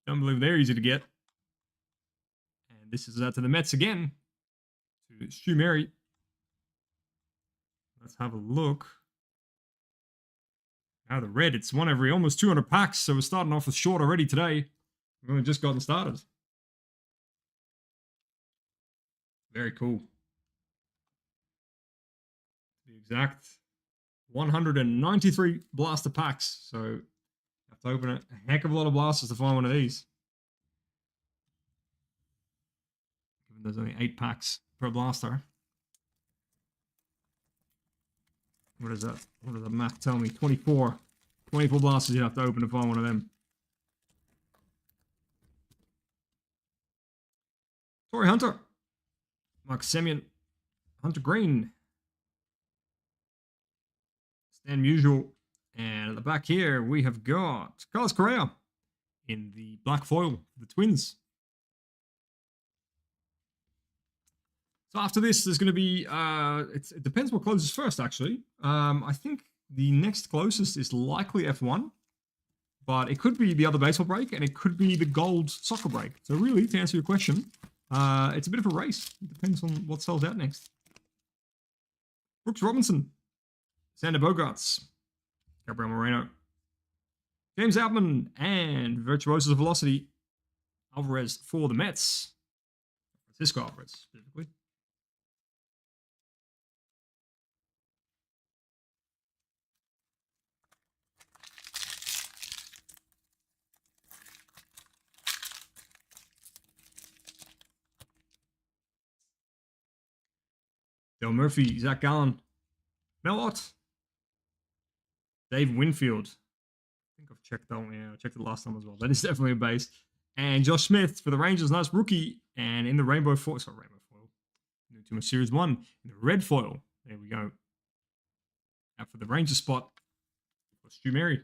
Don't believe they're easy to get. And this is out to the Mets again. To Stu Mary. Let's have a look. Now the red, it's one every almost 200 packs. So we're starting off with short already today. We've only just gotten started. Very cool. The exact 193 blaster packs. So you have to open a heck of a lot of blasters to find one of these. Given there's only 8 packs per blaster. What is that? What does the math tell me? 24. 24 blasters you have to open to find one of them. Torrey Hunter. Mark Semien. Hunter Green. Stan Musial. And at the back here, we have got Carlos Correa in the black foil for the Twins. So after this, there's going to be, it depends what closes first, actually. I think the next closest is likely F1, but it could be the other baseball break, and it could be the gold soccer break. So really, to answer your question, it's a bit of a race. It depends on what sells out next. Brooks Robinson, Sander Bogarts, Gabriel Moreno, James Outman and Virtuosos of Velocity. Alvarez for the Mets. Francisco Alvarez, specifically. Del Murphy, Zach Gallen, Mel Ott, Dave Winfield. I think I've checked that one. Yeah, I checked it last time as well. That is definitely a base. And Josh Smith for the Rangers, nice rookie. And in the rainbow foil, new to my Series 1, in the red foil. There we go. Now for the Ranger spot, Stu Mary.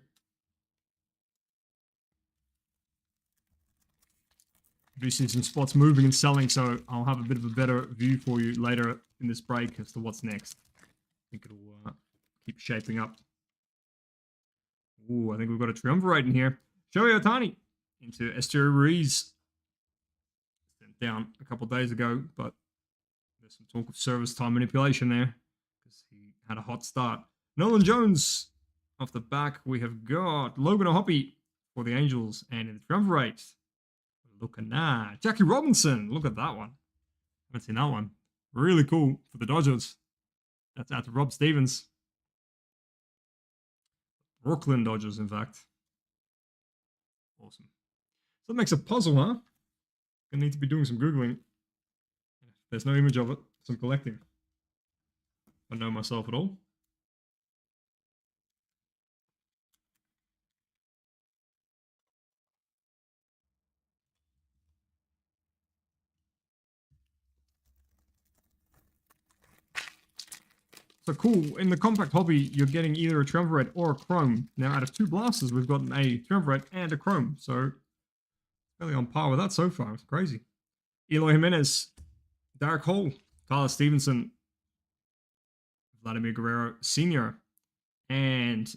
Do see some spots moving and selling, so I'll have a bit of a better view for you later in this break as to what's next. I think it'll keep shaping up. Ooh, I think we've got a triumvirate in here. Shohei Ohtani into Esther Ruiz. Sent down a couple days ago, but there's some talk of service time manipulation there because he had a hot start. Nolan Jones off the back. We have got Logan O'Hoppe for the Angels, and in the triumvirate, looking at Jackie Robinson. Look at that one. Haven't seen that one. Really cool for the Dodgers. That's out to Rob Stevens. Brooklyn Dodgers, in fact. Awesome. So that makes a puzzle, huh? Gonna need to be doing some Googling. There's no image of it. Some collecting. I know myself at all. So cool, in the compact hobby, you're getting either a triumvirate or a chrome. Now, out of two blasters, we've gotten a triumvirate and a chrome. So, really on par with that so far. It's crazy. Eloy Jimenez, Derek Hall, Tyler Stevenson, Vladimir Guerrero Sr. And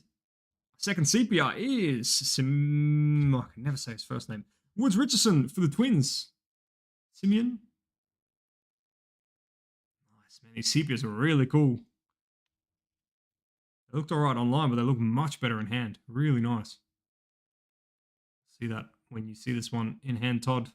second CPR is, I can never say his first name, Woods Richardson for the Twins. Simeon? Nice, man. These CPRs are really cool. They looked alright online, but they look much better in hand. Really nice. See that when you see this one in hand, Todd.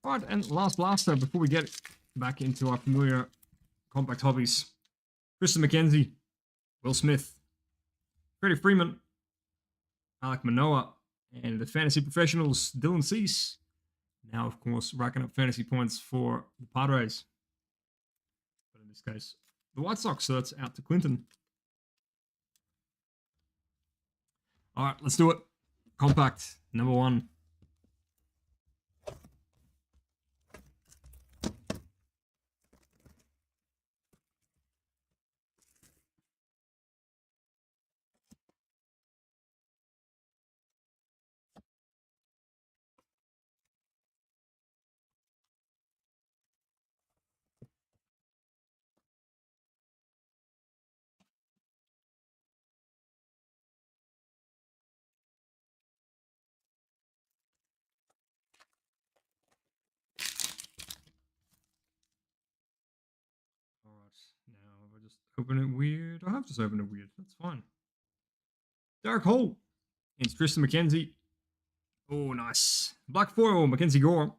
Alright, and last blaster before we get back into our familiar compact hobbies. Tristan McKenzie, Will Smith, Freddie Freeman, Alek Manoah, and the fantasy professionals, Dylan Cease. Now, of course, racking up fantasy points for the Padres. But in this case, the White Sox, so that's out to Clinton. Alright, let's do it. Compact, number 1. Now, if I just open it weird, I have just opened it weird. That's fine. Derek Hall. It's Tristan McKenzie. Oh, nice. Black foil, Mackenzie Gore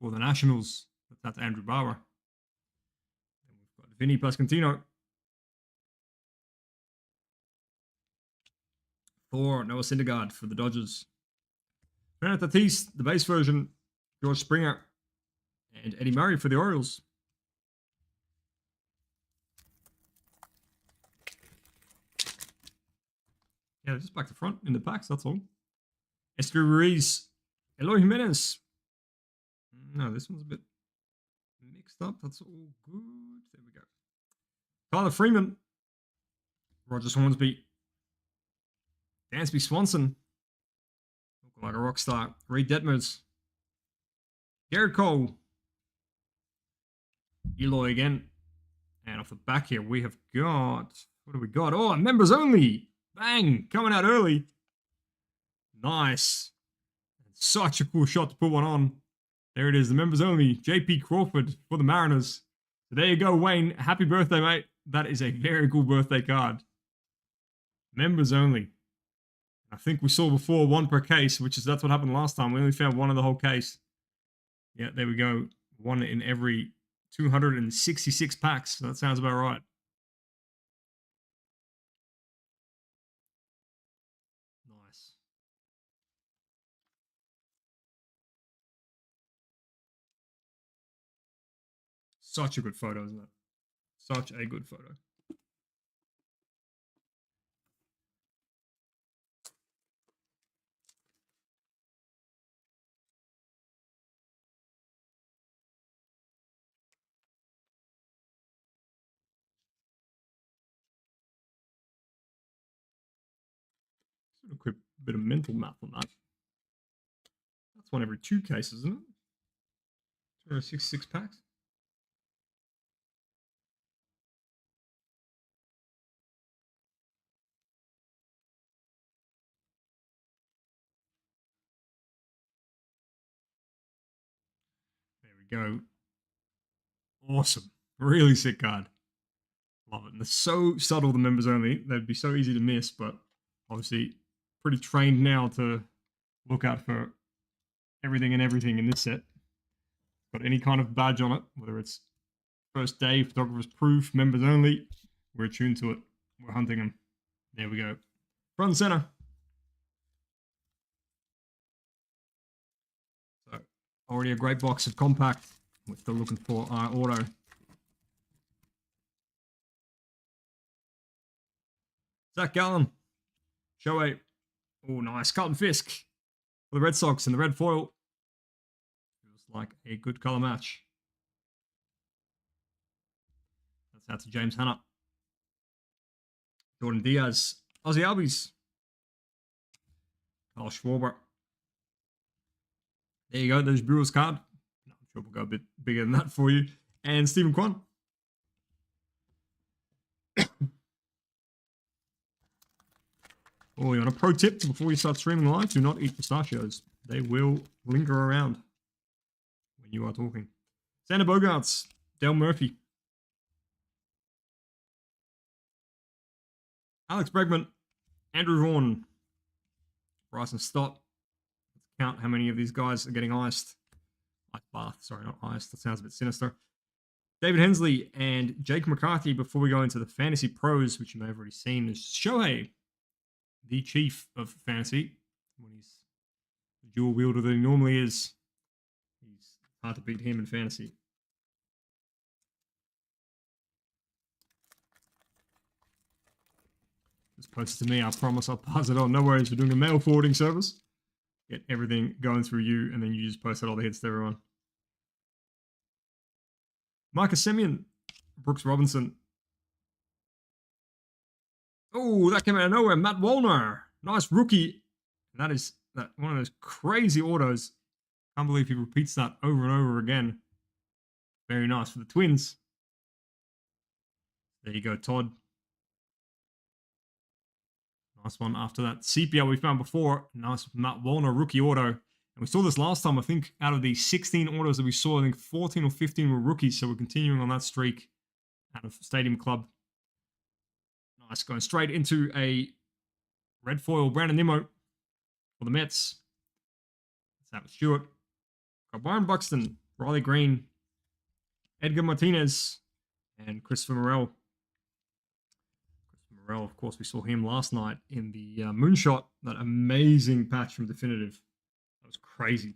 for the Nationals. That's Andrew Bauer. And we've got Vinny Pascantino for Noah Syndergaard for the Dodgers. Fernando Tatis, the base version. George Springer and Eddie Murray for the Orioles. Yeah, just back to front in the packs, that's all. Esther Ruiz, Eloy Jimenez. No, this one's a bit mixed up. That's all good. There we go. Tyler Freeman, Roger Hornsby, Dansby Swanson, looking like a rock star. Reed Detmers, Garrett Cole, Eloy again. And off the back here, we have got What do we got? Oh, members only. Bang. Coming out early. Nice. Such a cool shot to put one on. There it is. The members only. JP Crawford for the Mariners. So there you go, Wayne. Happy birthday, mate. That is a very cool birthday card. Members only. I think we saw before 1 per case, that's what happened last time. We only found 1 in the whole case. Yeah, there we go. 1 in every 266 packs. So that sounds about right. Nice. Such a good photo, isn't it? Such a good photo. A quick bit of mental math on that. That's 1 every 2 cases, isn't it? 266 packs. There we go. Awesome. Really sick card. Love it. And they're so subtle, the members only. They'd be so easy to miss, but obviously pretty trained now to look out for everything in this set. Got any kind of badge on it, whether it's first day, photographer's proof, members only, we're attuned to it. We're hunting them. There we go. Front and center. So already a great box of compact. We're still looking for our auto. Zach Gallen. Shohei. Oh, nice. Carlton Fisk for the Red Sox in the red foil. Feels like a good color match. That's out to James Hanna. Jordan Diaz. Ozzy Albies. Kyle Schwarber. There you go. There's Brewers card. I'm sure we'll go a bit bigger than that for you. And Stephen Kwan. Oh, you want a pro tip before you start streaming live? Do not eat pistachios. They will linger around when you are talking. Xander Bogaerts. Del Murphy. Alex Bregman. Andrew Vaughn. Bryson Stott. Let's count how many of these guys are getting iced. Ice bath. Sorry, not iced. That sounds a bit sinister. David Hensley and Jake McCarthy. Before we go into the Fantasy Pros, which you may have already seen, is Shohei, the chief of fantasy, when he's the dual wielder that he normally is. He's hard to beat him in fantasy. Just post it to me. I promise I'll pass it on. No worries. We're doing a mail forwarding service. Get everything going through you, and then you just post out all the hits to everyone. Marcus Semien, Brooks Robinson. Oh, that came out of nowhere. Matt Wallner. Nice rookie. That is one of those crazy autos. Can't believe he repeats that over and over again. Very nice for the Twins. There you go, Todd. Nice one after that sepia we found before. Nice Matt Wallner rookie auto. And we saw this last time, I think, out of the 16 autos that we saw, I think 14 or 15 were rookies. So we're continuing on that streak out of Stadium Club. Nice, going straight into a red foil Brandon Nimmo for the Mets. Savage Stewart. Got Byron Buxton, Riley Green, Edgar Martinez, and Christopher Morel. Christopher Morel, of course, we saw him last night in the Moonshot, that amazing patch from Definitive. That was crazy.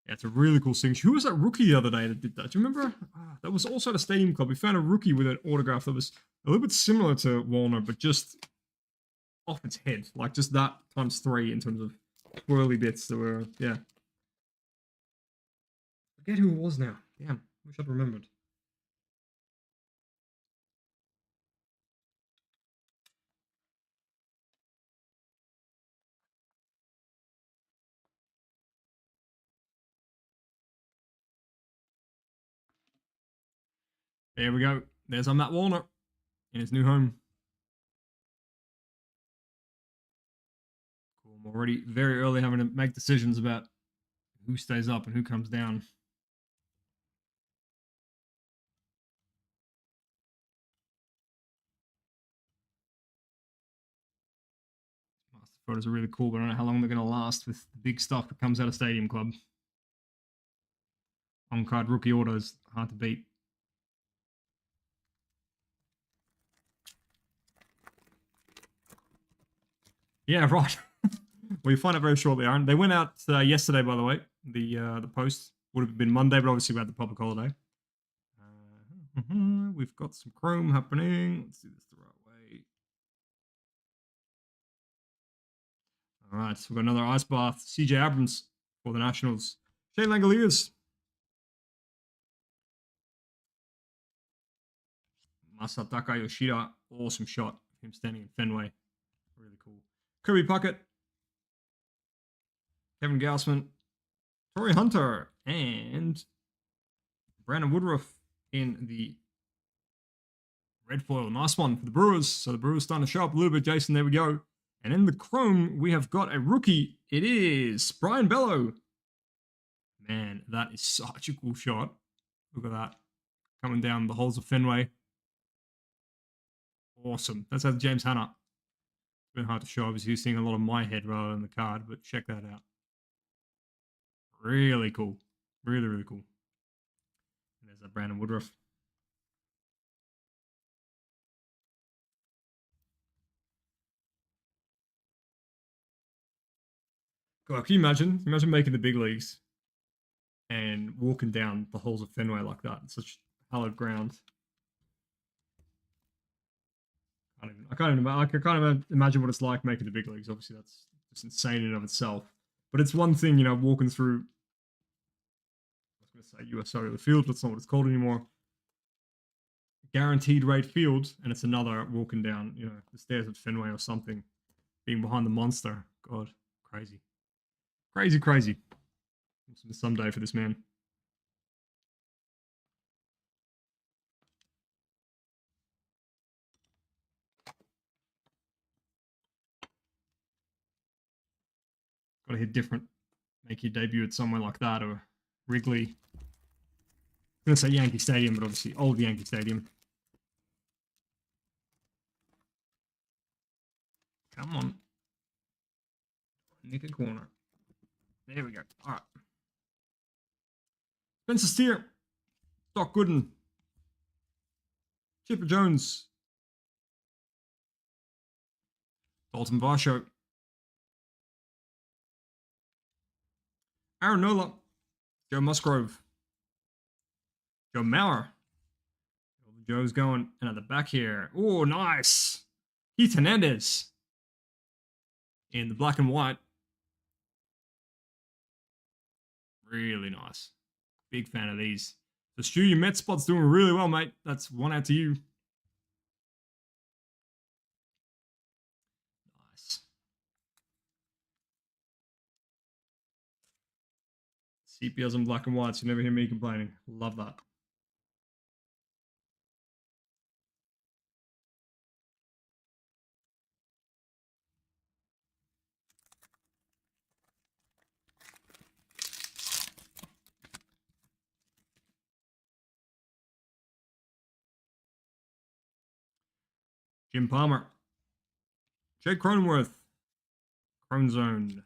Yeah, it's a really cool signature. Who was that rookie the other day that did that? Do you remember? That was also at a Stadium Club. We found a rookie with an autograph that was a little bit similar to Wallner, but just off its head. Like just that times 3 in terms of swirly bits that were, yeah. Forget who it was now. Damn, wish I'd remembered. There we go. There's our Matt Wallner in his new home. Cool. I'm already very early having to make decisions about who stays up and who comes down. Master photos are really cool, but I don't know how long they're going to last with the big stuff that comes out of Stadium Club. On-card rookie autos, hard to beat. Yeah, right. Well, you find out very shortly, Aaron. They went out yesterday, by the way. The post would have been Monday, but obviously we had the public holiday. We've got some chrome happening. Let's do this the right way. All right, so we've got another ice bath. CJ Abrams for the Nationals. Shane Langoliers. Masataka Yoshida. Awesome shot. Him standing in Fenway. Really cool. Kirby Puckett. Kevin Gausman. Torrey Hunter. And Brandon Woodruff in the red foil. Nice one for the Brewers. So the Brewers starting to show up a little bit, Jason. There we go. And in the chrome, we have got a rookie. It is Brian Bello. Man, that is such a cool shot. Look at that. Coming down the holes of Fenway. Awesome. That's how James Hanna. It's been hard to show. Obviously, you're seeing a lot of my head rather than the card, but check that out. Really cool. Really, really cool. And there's that Brandon Woodruff. God, can you imagine? Imagine making the big leagues and walking down the holes of Fenway like that. It's such hallowed ground. I can't even imagine what it's like making the big leagues. Obviously, that's just insane in and of itself. But it's one thing, you know, walking through. I was going to say US Cellular Field, but that's not what it's called anymore. Guaranteed rate field, and it's another walking down, you know, the stairs at Fenway or something, being behind the monster. God, crazy, crazy, crazy. Someday for this man. Got to hit different. Make your debut at somewhere like that, or Wrigley. I'm going to say Yankee Stadium, but obviously old Yankee Stadium. Come on. Nick a corner. There we go. All right. Spencer Steer. Doc Gooden. Chipper Jones. Dalton Varsho. Aaron Nola. Joe Musgrove. Joe Mauer. All the Joe's going. And at the back here. Oh, nice. Keith Hernandez. In the black and white. Really nice. Big fan of these. So Stu, your Met spot's doing really well, mate. That's one out to you. Nice. CPLs in black and white, so you never hear me complaining. Love that. Jim Palmer. Jake Cronenworth. Crone Zone.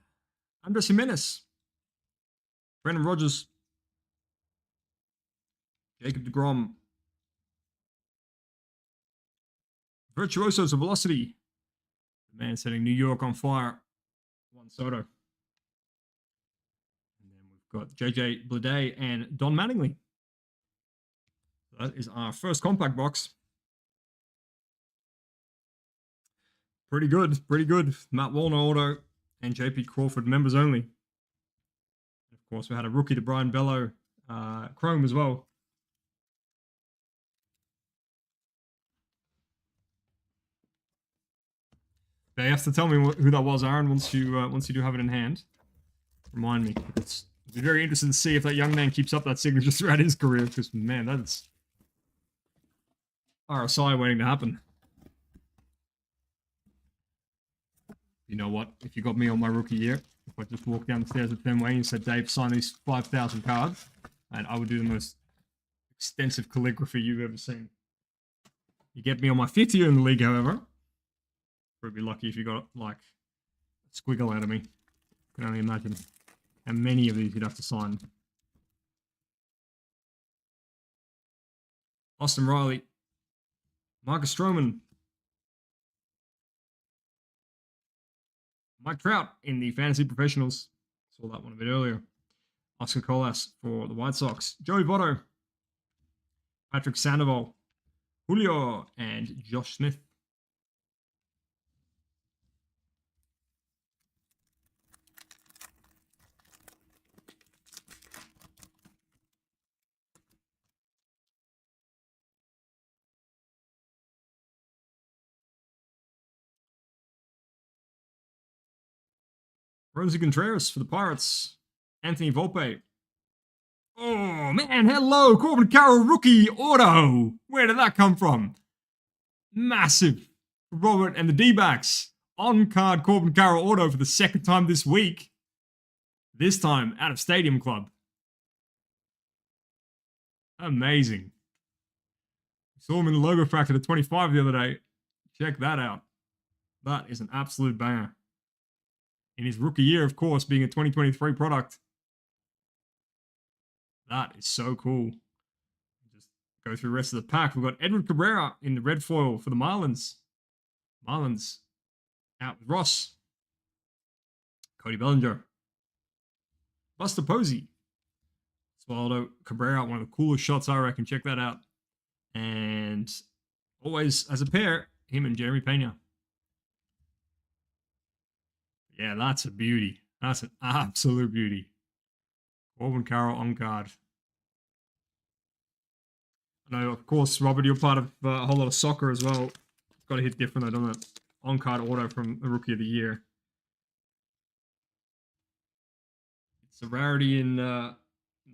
Andres Jimenez. Brendan Rodgers. Jacob deGrom. Virtuosos of Velocity. The man setting New York on fire. Juan Soto. And then we've got JJ Bleday and Don Mattingly. That is our first compact box. Pretty good, pretty good. Matt Wallner auto and JP Crawford members only. Of course, we had a rookie to Brian Bello chrome as well. They have to tell me who that was, Aaron, once you do have it in hand. Remind me. It's very interesting to see if that young man keeps up that signature throughout his career. Because man, that's RSI waiting to happen. You know what? If you got me on my rookie year, if I just walked down the stairs at Fenway and said, Dave, sign these 5,000 cards, and I would do the most extensive calligraphy you've ever seen. You get me on my 5th year in the league, however, would be lucky if you got like a squiggle out of me. I can only imagine how many of these you'd have to sign. Austin Riley, Marcus Stroman, Mike Trout in the Fantasy Professionals. Saw that one a bit earlier. Oscar Colas for the White Sox. Joey Votto, Patrick Sandoval, Julio, and Josh Smith. Rosie Contreras for the Pirates. Anthony Volpe. Oh, man, hello. Corbin Carroll rookie auto. Where did that come from? Massive. Robert and the D-backs. On-card Corbin Carroll auto for the 2nd time this week. This time out of Stadium Club. Amazing. Saw him in the logo fractor at 25 the other day. Check that out. That is an absolute banger. In his rookie year, of course, being a 2023 product. That is so cool. Just go through the rest of the pack. We've got Edward Cabrera in the red foil for the Marlins. Marlins out with Ross. Cody Bellinger. Buster Posey. Oswaldo Cabrera, one of the coolest shots, I reckon. Check that out. And always, as a pair, him and Jeremy Pena. Yeah, that's a beauty. That's an absolute beauty. Corbin Carroll on card. I know, of course, Robert, you're part of a whole lot of soccer as well. It's got to hit different, though, doesn't it? On card auto from the Rookie of the Year. It's a rarity in the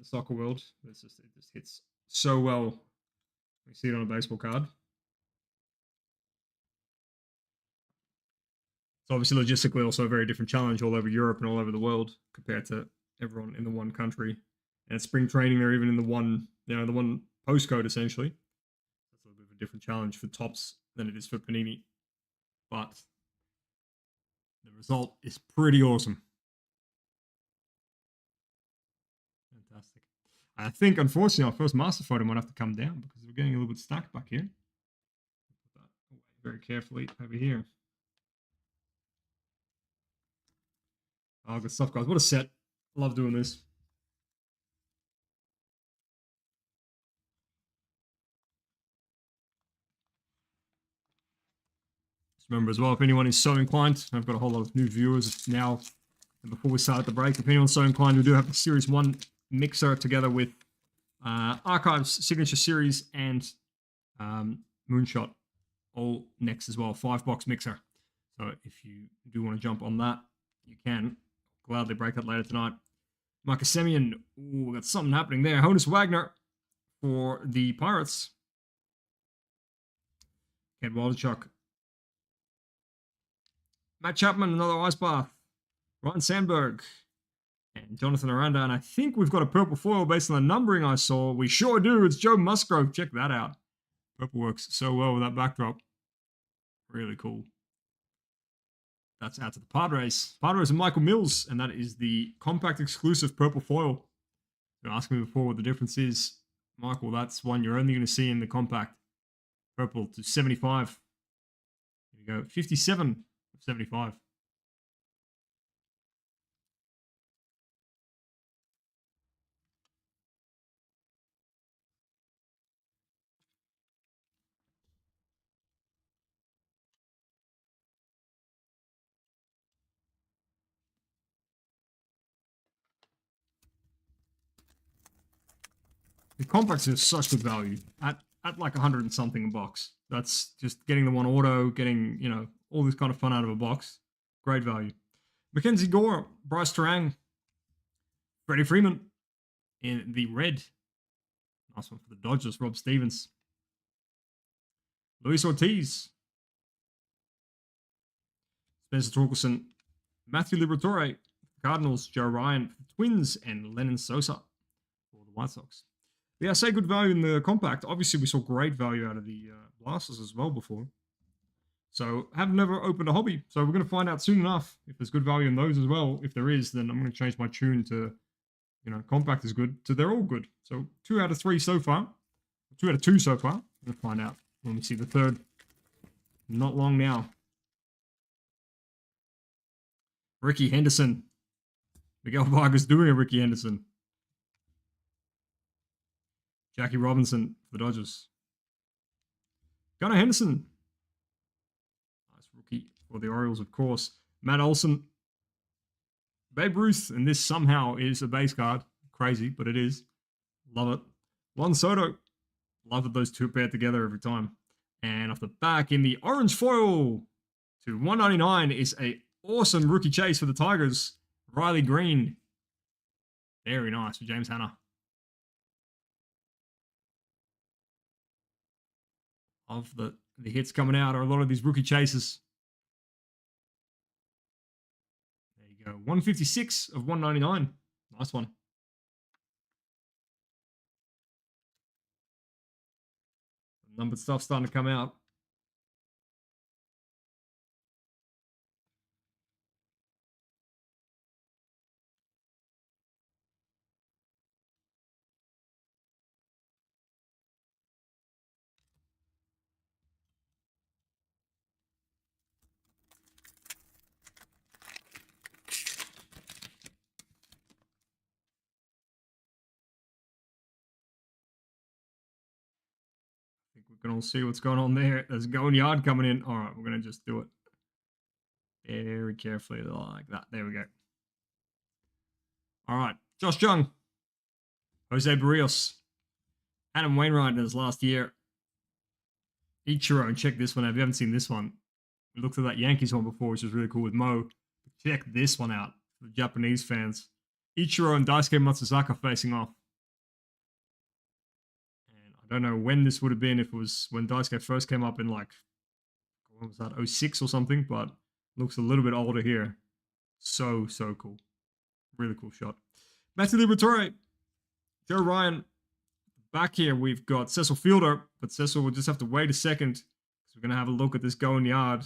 soccer world. It just hits so well. We see it on a baseball card. It's obviously logistically also a very different challenge all over Europe and all over the world compared to everyone in the one country. And spring training, they're even in the one postcode essentially. That's a little bit of a different challenge for Topps than it is for Panini. But the result is pretty awesome. Fantastic. I think, unfortunately, our first master photo might have to come down because we're getting a little bit stacked back here. Put that away very carefully over here. Oh, good stuff, guys. What a set. Love doing this. Just remember as well, if anyone is so inclined, I've got a whole lot of new viewers now. And before we start the break, if anyone's so inclined, we do have the Series 1 mixer together with Archives Signature Series and Moonshot all next as well. 5-box mixer. So if you do want to jump on that, you can. Gladly break that later tonight. Marcus Semien. Ooh, we got something happening there. Honus Wagner for the Pirates. Ken Waldichuk. Matt Chapman, another ice bath. Ryan Sandberg. And Jonathan Aranda. And I think we've got a purple foil based on the numbering I saw. We sure do. It's Joe Musgrove. Check that out. Purple works so well with that backdrop. Really cool. That's out to the Padres. Padres and Michael Mills, and that is the compact exclusive purple foil. You asked me before what the difference is. Michael, that's one you're only going to see in the compact. Purple to 75. Here we go. 57 of 75. The compacts are such good value at like 100 and something a box. That's just getting the one auto, getting, you know, all this kind of fun out of a box. Great value. Mackenzie Gore, Bryce Terang, Freddie Freeman in the red. Nice one for the Dodgers, Rob Stevens. Luis Ortiz, Spencer Torkelson, Matthew Liberatore, Cardinals, Joe Ryan for the Twins, and Lennon Sosa for the White Sox. Yeah, I say good value in the compact. Obviously, we saw great value out of the Blasters as well before. So, have never opened a hobby. So, we're going to find out soon enough if there's good value in those as well. If there is, then I'm going to change my tune to, compact is good. So, they're all good. So, 2 out of 3 so far. 2 out of 2 so far. We'll find out when we see the third. Not long now. Ricky Henderson. Miguel Vargas doing a Ricky Henderson. Jackie Robinson for the Dodgers. Gunnar Henderson. Nice rookie for the Orioles, of course. Matt Olson. Babe Ruth, and this somehow is a base card. Crazy, but it is. Love it. Juan Soto. Love that those two paired together every time. And off the back in the orange foil to 199 is a awesome rookie chase for the Tigers. Riley Green. Very nice for James Hanna. Of the hits coming out are a lot of these rookie chases. There you go. 156 of 199. Nice one. Numbered stuff starting to come out. We can all see what's going on there. There's a going yard coming in. All right, we're going to just do it very carefully like that. There we go. All right, Josh Jung, Jose Barrios, Adam Wainwright in his last year. Ichiro, and check this one out. If you haven't seen this one, we looked at that Yankees one before, which was really cool with Mo. Check this one out for the Japanese fans. Ichiro and Daisuke Matsuzaka facing off. I don't know when this would have been, if it was when Daisuke first came up in when was that, 06 or something, but looks a little bit older here. So cool. Really cool shot. Matthew Liberatore, Joe Ryan. Back here, we've got Cecil Fielder, but Cecil will just have to wait a second because we're going to have a look at this going yard.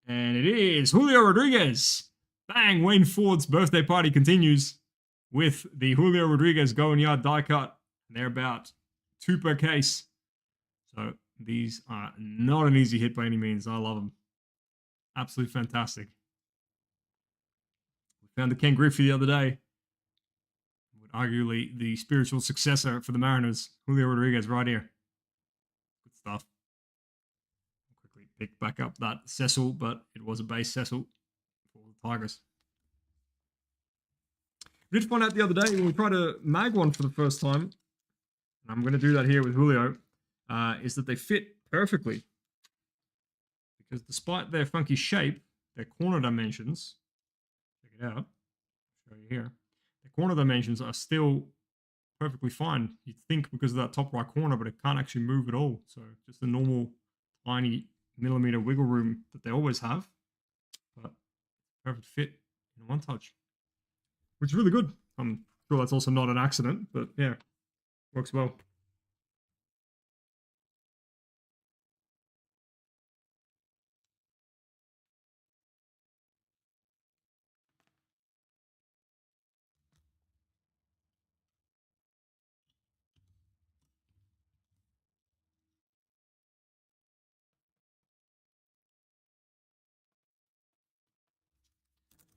And it is Julio Rodriguez. Bang, Wayne Ford's birthday party continues with the Julio Rodriguez going yard die cut. And they're about 2 per case. So these are not an easy hit by any means. I love them. Absolutely fantastic. We found the Ken Griffey the other day. Arguably the spiritual successor for the Mariners. Julio Rodriguez right here. Good stuff. I'll quickly pick back up that Cecil, but it was a base Cecil for the Tigers. We did find out the other day when we tried to mag one for the first time, and I'm going to do that here with Julio, is that they fit perfectly. Because despite their funky shape, their corner dimensions, check it out, I'll show you here, the corner dimensions are still perfectly fine. You'd think because of that top right corner, but it can't actually move at all. So just the normal tiny millimeter wiggle room that they always have. But perfect fit in one touch, which is really good. I'm sure that's also not an accident, but yeah, works well.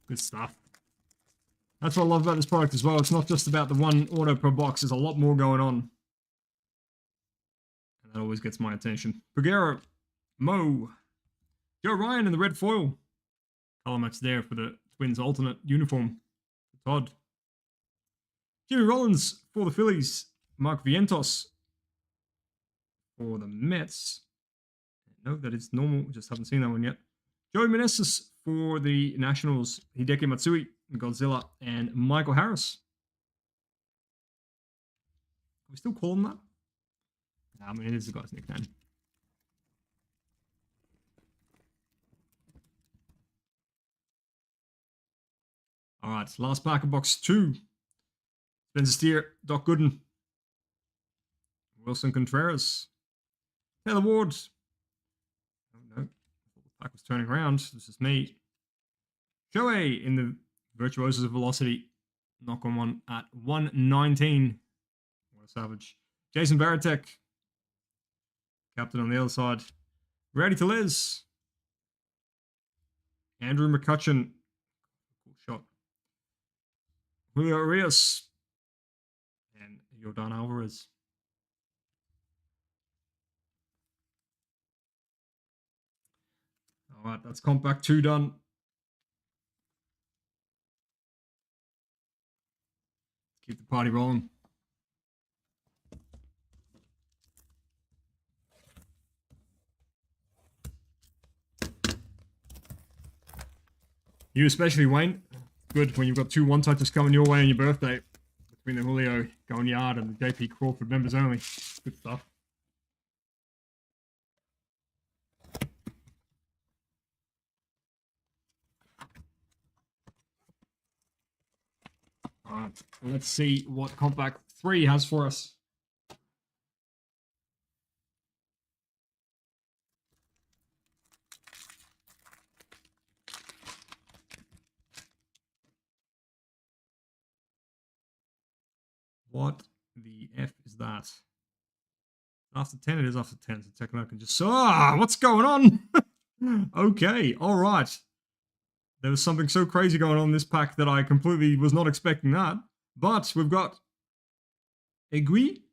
Good stuff. That's what I love about this product as well. It's not just about the one auto per box. There's a lot more going on. And that always gets my attention. Peguero, Mo, Joe Ryan in the red foil. Color match there for the Twins' alternate uniform. Todd. Jimmy Rollins for the Phillies. Mark Vientos for the Mets. No, that is normal. Just haven't seen that one yet. Joey Meneses for the Nationals, Hideki Matsui, Godzilla, and Michael Harris. Are we still calling that? Nah, I mean, it is the guy's nickname. right, last pack of box 2. Spencer Steer, Doc Gooden, Wilson Contreras, Taylor Ward. Oh no, the pack was turning around. This is me. Shohei in the Virtuosos of Velocity. Knock on one at 119. What a savage. Jason Varitek, captain on the other side. Rowdy Tellez. Andrew McCutcheon. Cool shot. Julio Arias. And Yordan Alvarez. Alright, that's Compact 2 done. Keep the party rolling. You especially, Wayne. Good when you've got 2 one-touches coming your way on your birthday. Between the Julio going yard and the JP Crawford members only. Good stuff. Alright, let's see what Compact 3 has for us. What the F is that? After 10, it is after 10. So Techno can just... what's going on? Okay, all right. There was something so crazy going on in this pack that I completely was not expecting that. But we've got Egui,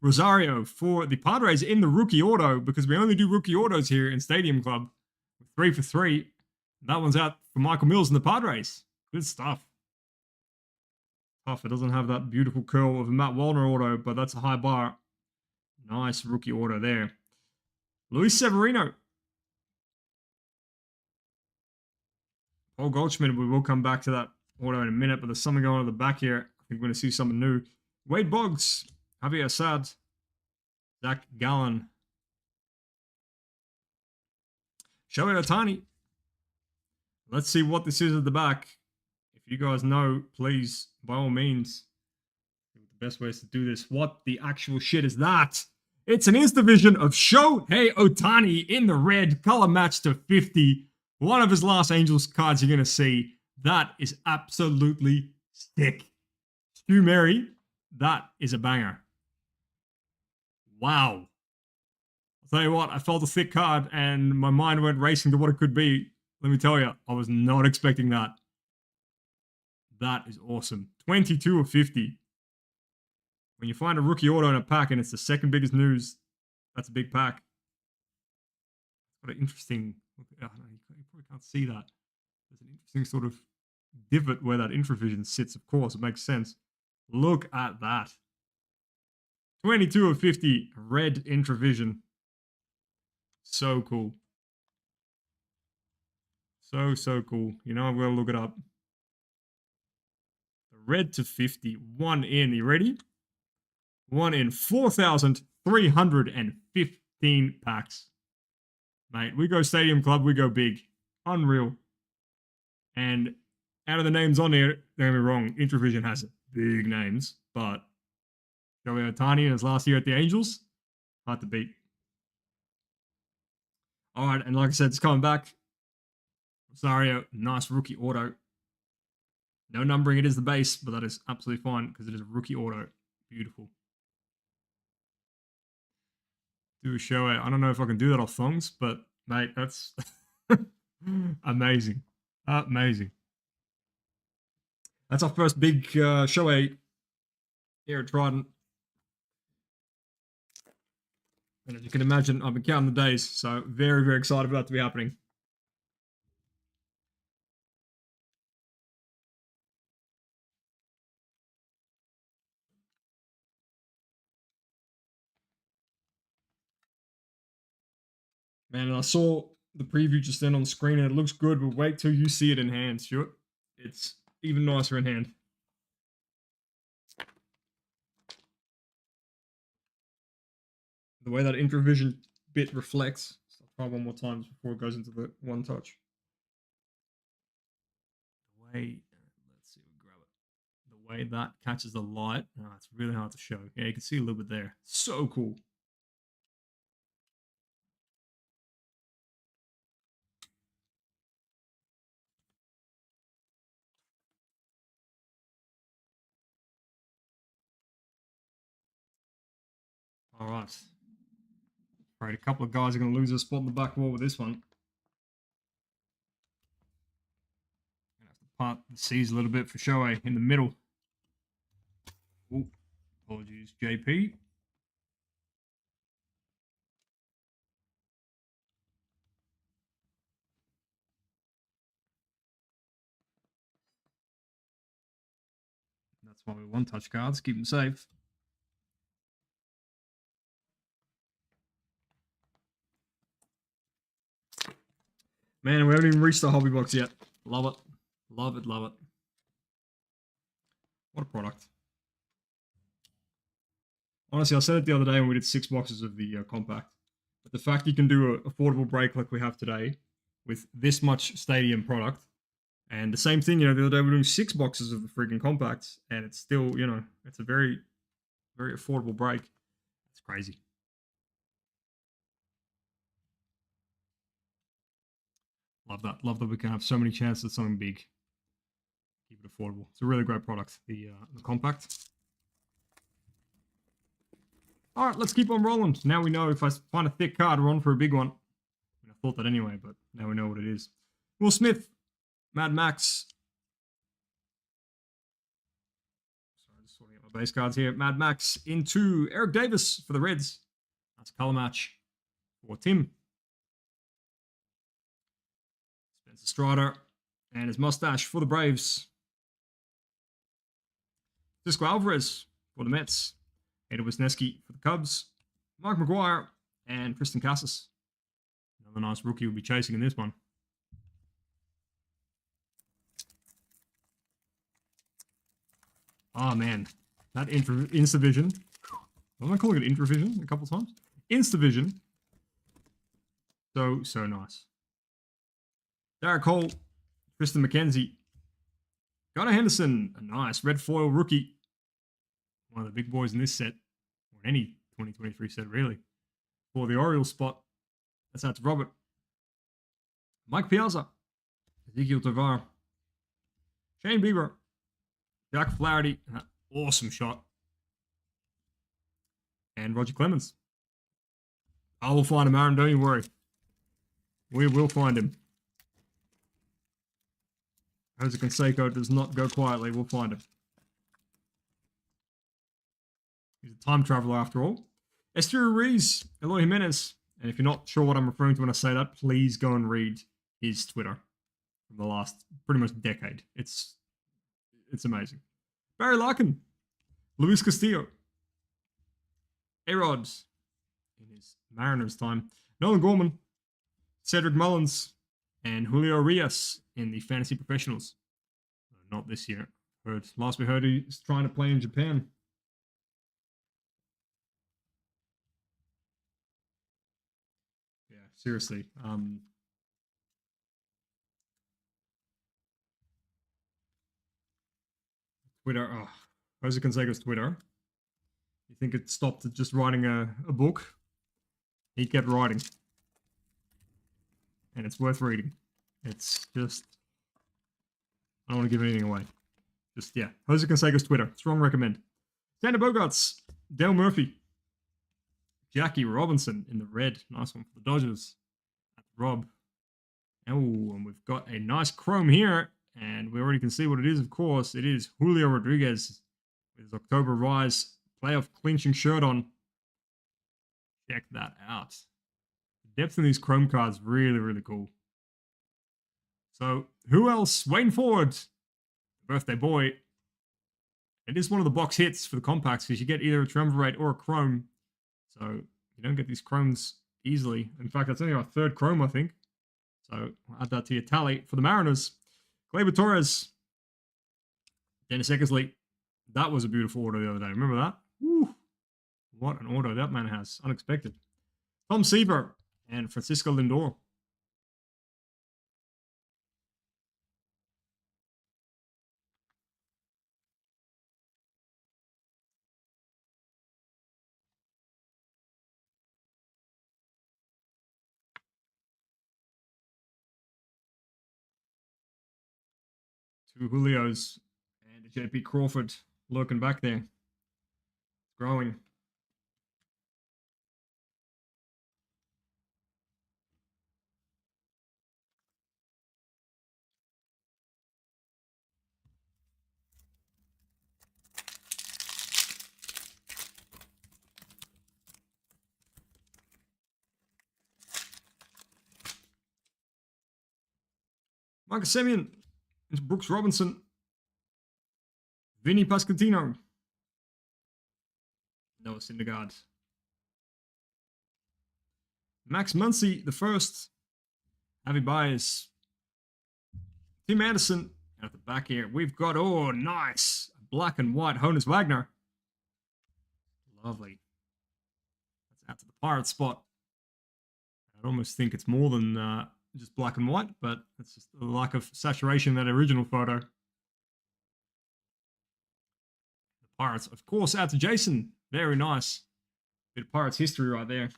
Rosario for the Padres in the rookie auto, because we only do rookie autos here in Stadium Club. 3 for 3. That one's out for Michael Mills and the Padres. Good stuff. Tough. It doesn't have that beautiful curl of a Matt Wallner auto, but that's a high bar. Nice rookie auto there. Luis Severino. Paul Goldschmidt, we will come back to that auto in a minute, but there's something going on at the back here. I think we're going to see something new. Wade Boggs, Javier Assad, Zach Gallen, Shohei Ohtani. Let's see what this is at the back. If you guys know, please, by all means, the best ways to do this. What the actual shit is that? It's an Insta Vision of Shohei Ohtani in the red, color match to 50. One of his last Angels cards you're going to see. That is absolutely sick. Stu Mary, that is a banger. Wow. I'll tell you what, I felt a thick card and my mind went racing to what it could be. Let me tell you, I was not expecting that. That is awesome. 22 of 50. When you find a rookie auto in a pack and it's the second biggest news, that's a big pack. What an interesting... You probably can't see that. There's an interesting sort of divot where that Intravision sits, of course. It makes sense. Look at that. 22 of 50 red Intravision. So cool. So cool. You know, I'm going to look it up. The red to 50. 1 in. You ready? 1 in 4,315 packs. Mate, we go Stadium Club, we go big. Unreal. And out of the names on there, don't get me wrong, Intravision has big names, but Shohei Ohtani in his last year at the Angels, hard to beat. All right, and like I said, it's coming back. Rosario, nice rookie auto. No numbering, it is the base, but that is absolutely fine because it is a rookie auto. Beautiful. Do a Shohei. I don't know if I can do that off thongs, but mate, that's amazing. Amazing. That's our first big Shohei here at Trident. And as you can imagine, I've been counting the days, so very, very excited for that to be happening. Man, I saw the preview just then on the screen and it looks good, but wait till you see it in hand, Stuart. It's even nicer in hand. The way that Intravision bit reflects. So I'll try one more time before it goes into the one touch. let's see, we'll grab it. The way that catches the light, it's really hard to show. Yeah, you can see a little bit there. So cool. All right. All right, a couple of guys are going to lose a spot in the back wall with this one. Gonna have to part the seas a little bit for Shohei in the middle. Ooh, apologies, JP. That's why we want touch cards, keep them safe. Man, we haven't even reached the hobby box yet. Love it. Love it, love it. What a product. Honestly, I said it the other day when we did 6 boxes of the compact. But the fact you can do an affordable break like we have today with this much stadium product, and the same thing, you know, the other day we were doing 6 boxes of the freaking compacts, and it's still, you know, it's a very, very affordable break. It's crazy. Love that. Love that we can have so many chances at something big. Keep it affordable. It's a really great product, the compact. All right, let's keep on rolling. Now we know if I find a thick card, we're on for a big one. I thought that anyway, but now we know what it is. Will Smith, Mad Max. Sorry, just sorting out my base cards here. Mad Max into Eric Davis for the Reds. That's a color match for Tim. Spencer Strider and his mustache for the Braves. Cisco Alvarez for the Mets. Ada Wisniewski for the Cubs. Mike McGuire and Tristan Casas. Another nice rookie will be chasing in this one. Oh man, that Instavision. Am I calling it Intravision a couple times? Instavision. So nice. Derek Cole, Tristan McKenzie. Gunnar Henderson, a nice red foil rookie. One of the big boys in this set, or in any 2023 set, really. For the Orioles spot, that's out to Robert. Mike Piazza, Ezekiel Tovar, Shane Bieber, Jack Flaherty, awesome shot, and Roger Clemens. I will find him, Aaron, don't you worry. We will find him. Jose Canseco does not go quietly, we'll find him. He's a time traveler after all. Esther Ruiz, Eloy Jimenez. And if you're not sure what I'm referring to when I say that, please go and read his Twitter from the last pretty much decade. It's amazing. Barry Larkin, Luis Castillo, A-Rod in his Mariners time, Nolan Gorman, Cedric Mullins, and Julio Rios in the Fantasy Professionals. Not this year. Last we heard he's trying to play in Japan. Yeah, seriously. Twitter. Oh, Jose Canseco's Twitter. You think it stopped at just writing a book? He kept writing. And it's worth reading. It's just... I don't want to give anything away. Just, yeah. Jose Canseco's Twitter. Strong recommend. Xander Bogaerts. Dale Murphy. Jackie Robinson in the red. Nice one for the Dodgers. That's Rob. Oh, and we've got a nice chrome here. And we already can see what it is, of course. It is Julio Rodriguez with his October Rise playoff clinching shirt on. Check that out. The depth in these chrome cards, really, really cool. So, who else? Wayne Ford, birthday boy. It is one of the box hits for the compacts because you get either a triumvirate or a chrome. So, you don't get these chromes easily. In fact, that's only our third chrome, I think. So, I'll add that to your tally. For the Mariners, Gleyber Torres, Dennis Eckersley. That was a beautiful auto the other day. Remember that? Woo. What an auto that man has. Unexpected. Tom Seaver and Francisco Lindor. Two Julios and a JP Crawford lurking back there. Growing. Marcus Semien into Brooks Robinson. Vinny Pascantino. Noah Syndergaard. Max Muncy, the first. Javi Baez. Tim Anderson. At the back here, we've got, oh, nice. Black and white Honus Wagner. Lovely. That's out to the pirate spot. I'd almost think it's more than just black and white, but it's just the lack of saturation in that original photo. The Pirates, of course, out to Jason. Very nice. Bit of Pirates history right there.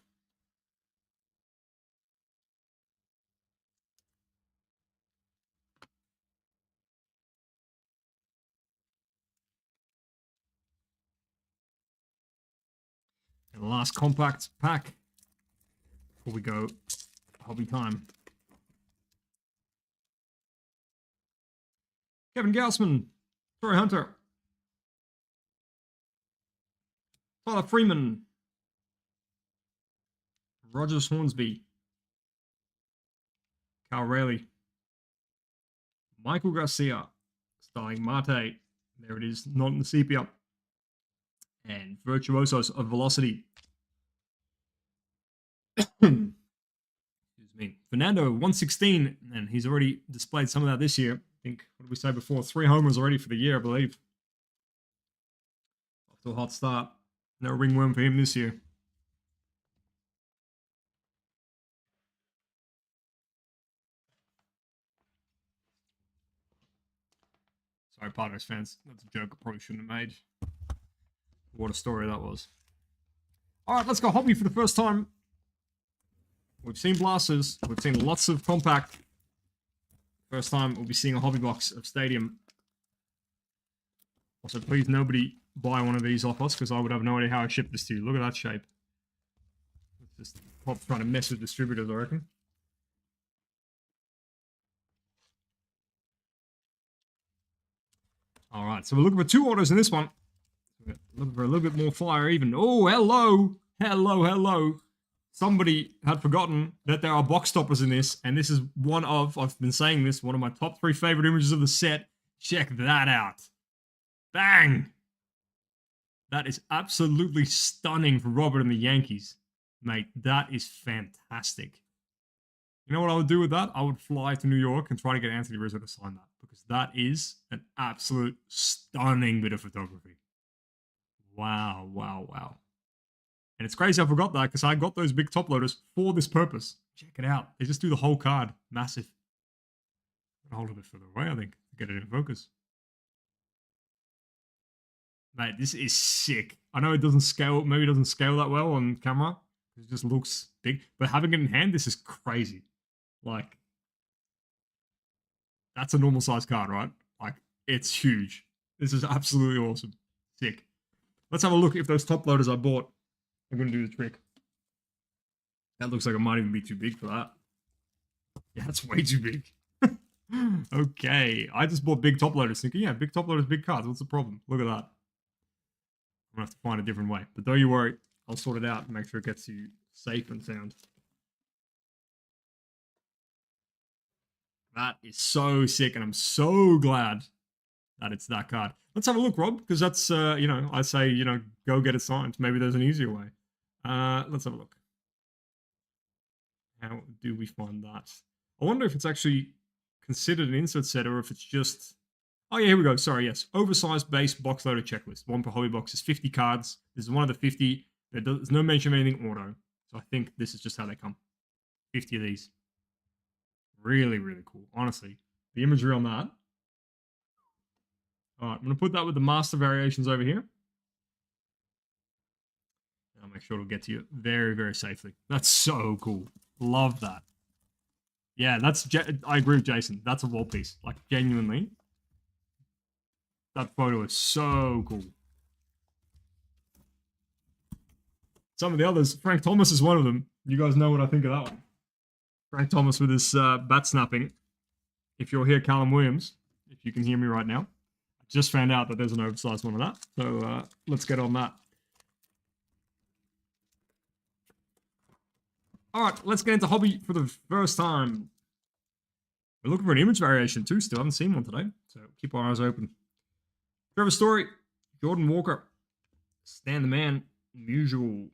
And the last compact pack before we go hobby time. Kevin Gausman, Troy Hunter, Tyler Freeman, Rogers Hornsby, Carl Rayleigh, Michael Garcia, Starling Marte, there it is, not in the sepia, and Virtuosos of Velocity. Excuse me. Fernando, 116, and he's already displayed some of that this year. I think, what did we say before? 3 homers already for the year, I believe. Off to a hot start. No ringworm for him this year. Sorry, Padres fans. That's a joke I probably shouldn't have made. What a story that was. All right, let's go hobby for the first time. We've seen blasters. We've seen lots of compact. First time we'll be seeing a hobby box of Stadium. Also, please nobody buy one of these off us because I would have no idea how I ship this to you. Look at that shape. It's just Pop's trying to mess with distributors, I reckon. All right, so we're looking for 2 orders in this one. Looking for a little bit more fire even. Oh, hello. Hello, hello. Somebody had forgotten that there are box toppers in this, and this is one of, I've been saying this, one of my top 3 favorite images of the set. Check that out. Bang! That is absolutely stunning for Robert and the Yankees. Mate, that is fantastic. You know what I would do with that? I would fly to New York and try to get Anthony Rizzo to sign that, because that is an absolute stunning bit of photography. Wow, wow, wow. And it's crazy I forgot that because I got those big top loaders for this purpose. Check it out. They just do the whole card. Massive. I'll hold it a bit further away, I think, to get it in focus. Mate, this is sick. I know it doesn't scale, maybe it doesn't scale that well on camera. It just looks big. But having it in hand, this is crazy. Like, that's a normal size card, right? Like, it's huge. This is absolutely awesome. Sick. Let's have a look if those top loaders I bought are going to do the trick. That looks like it might even be too big for that. Yeah, that's way too big. Okay, I just bought big top loaders thinking, yeah, big top loaders, big cards. What's the problem? Look at that. I'm going to have to find a different way. But don't you worry, I'll sort it out and make sure it gets you safe and sound. That is so sick, and I'm so glad that it's that card. Let's have a look, Rob, because that's, you know, I say, you know, go get it signed. Maybe there's an easier way. Let's have a look. How do we find that? I wonder if it's actually considered an insert set or if it's just... Oh, yeah, here we go. Sorry, yes. Oversized base box loader checklist. 1 per hobby box is 50 cards. This is one of the 50. There's no mention of anything auto. So I think this is just how they come. 50 of these. Really, really cool. Honestly, the imagery on that. All right, I'm going to put that with the master variations over here. I'll make sure it'll get to you very, very safely. That's so cool. Love that. Yeah, I agree with Jason. That's a wall piece. Like, genuinely, That photo is so cool. Some of the others, Frank Thomas is one of them. You guys know what I think of that one. Frank Thomas with his bat snapping. If you're here, Callum Williams, if you can hear me right now. I just found out that there's an oversized one of that. So let's get on that. All right, let's get into hobby for the first time. We're looking for an image variation too. Still haven't seen one today. So keep our eyes open. Trevor Story, Jordan Walker, Stan the Man, usual.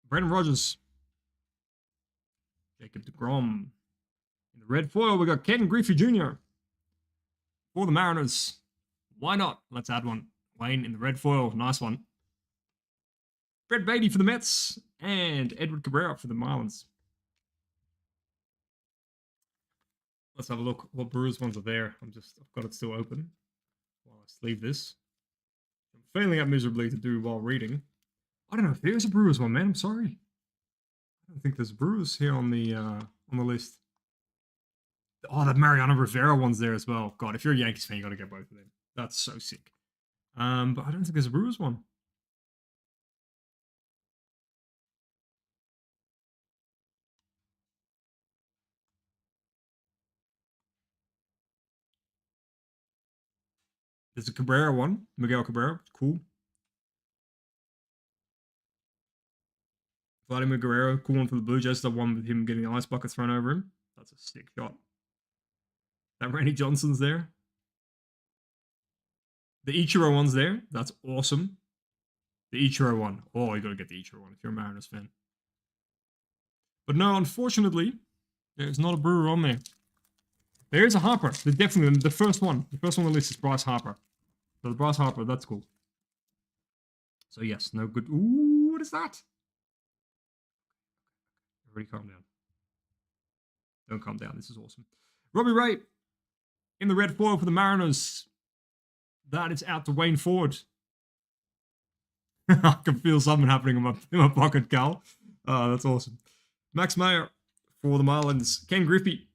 Brendan Rodgers, Jacob deGrom. In the red foil, we got Ken Griffey Jr. For the Mariners. Why not? Let's add one. Wayne in the red foil. Nice one. Fred Beatty for the Mets. And Edward Cabrera for the Marlins. Let's have a look what Brewers ones are there. I've got it still open while I sleeve this. I'm failing out miserably to do while reading. I don't know if there's a Brewers one, man. I'm sorry. I don't think there's Brewers here on the list. Oh, that Mariano Rivera one's there as well. God, if you're a Yankees fan, you got to get both of them. That's so sick. But I don't think there's a Brewers one. There's a Cabrera one. Miguel Cabrera. Cool. Vladimir Guerrero. Cool one for the Blue Jays. The one with him getting the ice bucket thrown over him. That's a sick shot. That Randy Johnson's there. The Ichiro one's there. That's awesome. The Ichiro one. Oh, you got to get the Ichiro one if you're a Mariners fan. But no, unfortunately, there's not a Brewer on there. There is a Harper. There's definitely the first one. The first one on the list is Bryce Harper. So the Bryce Harper, that's cool. So yes, no good. Ooh, what is that? Everybody calm down. Don't calm down. This is awesome. Robbie Ray in the red foil for the Mariners. That is out to Wayne Ford. I can feel something happening in my pocket, Cal. That's awesome. Max Meyer for the Marlins. Ken Griffey.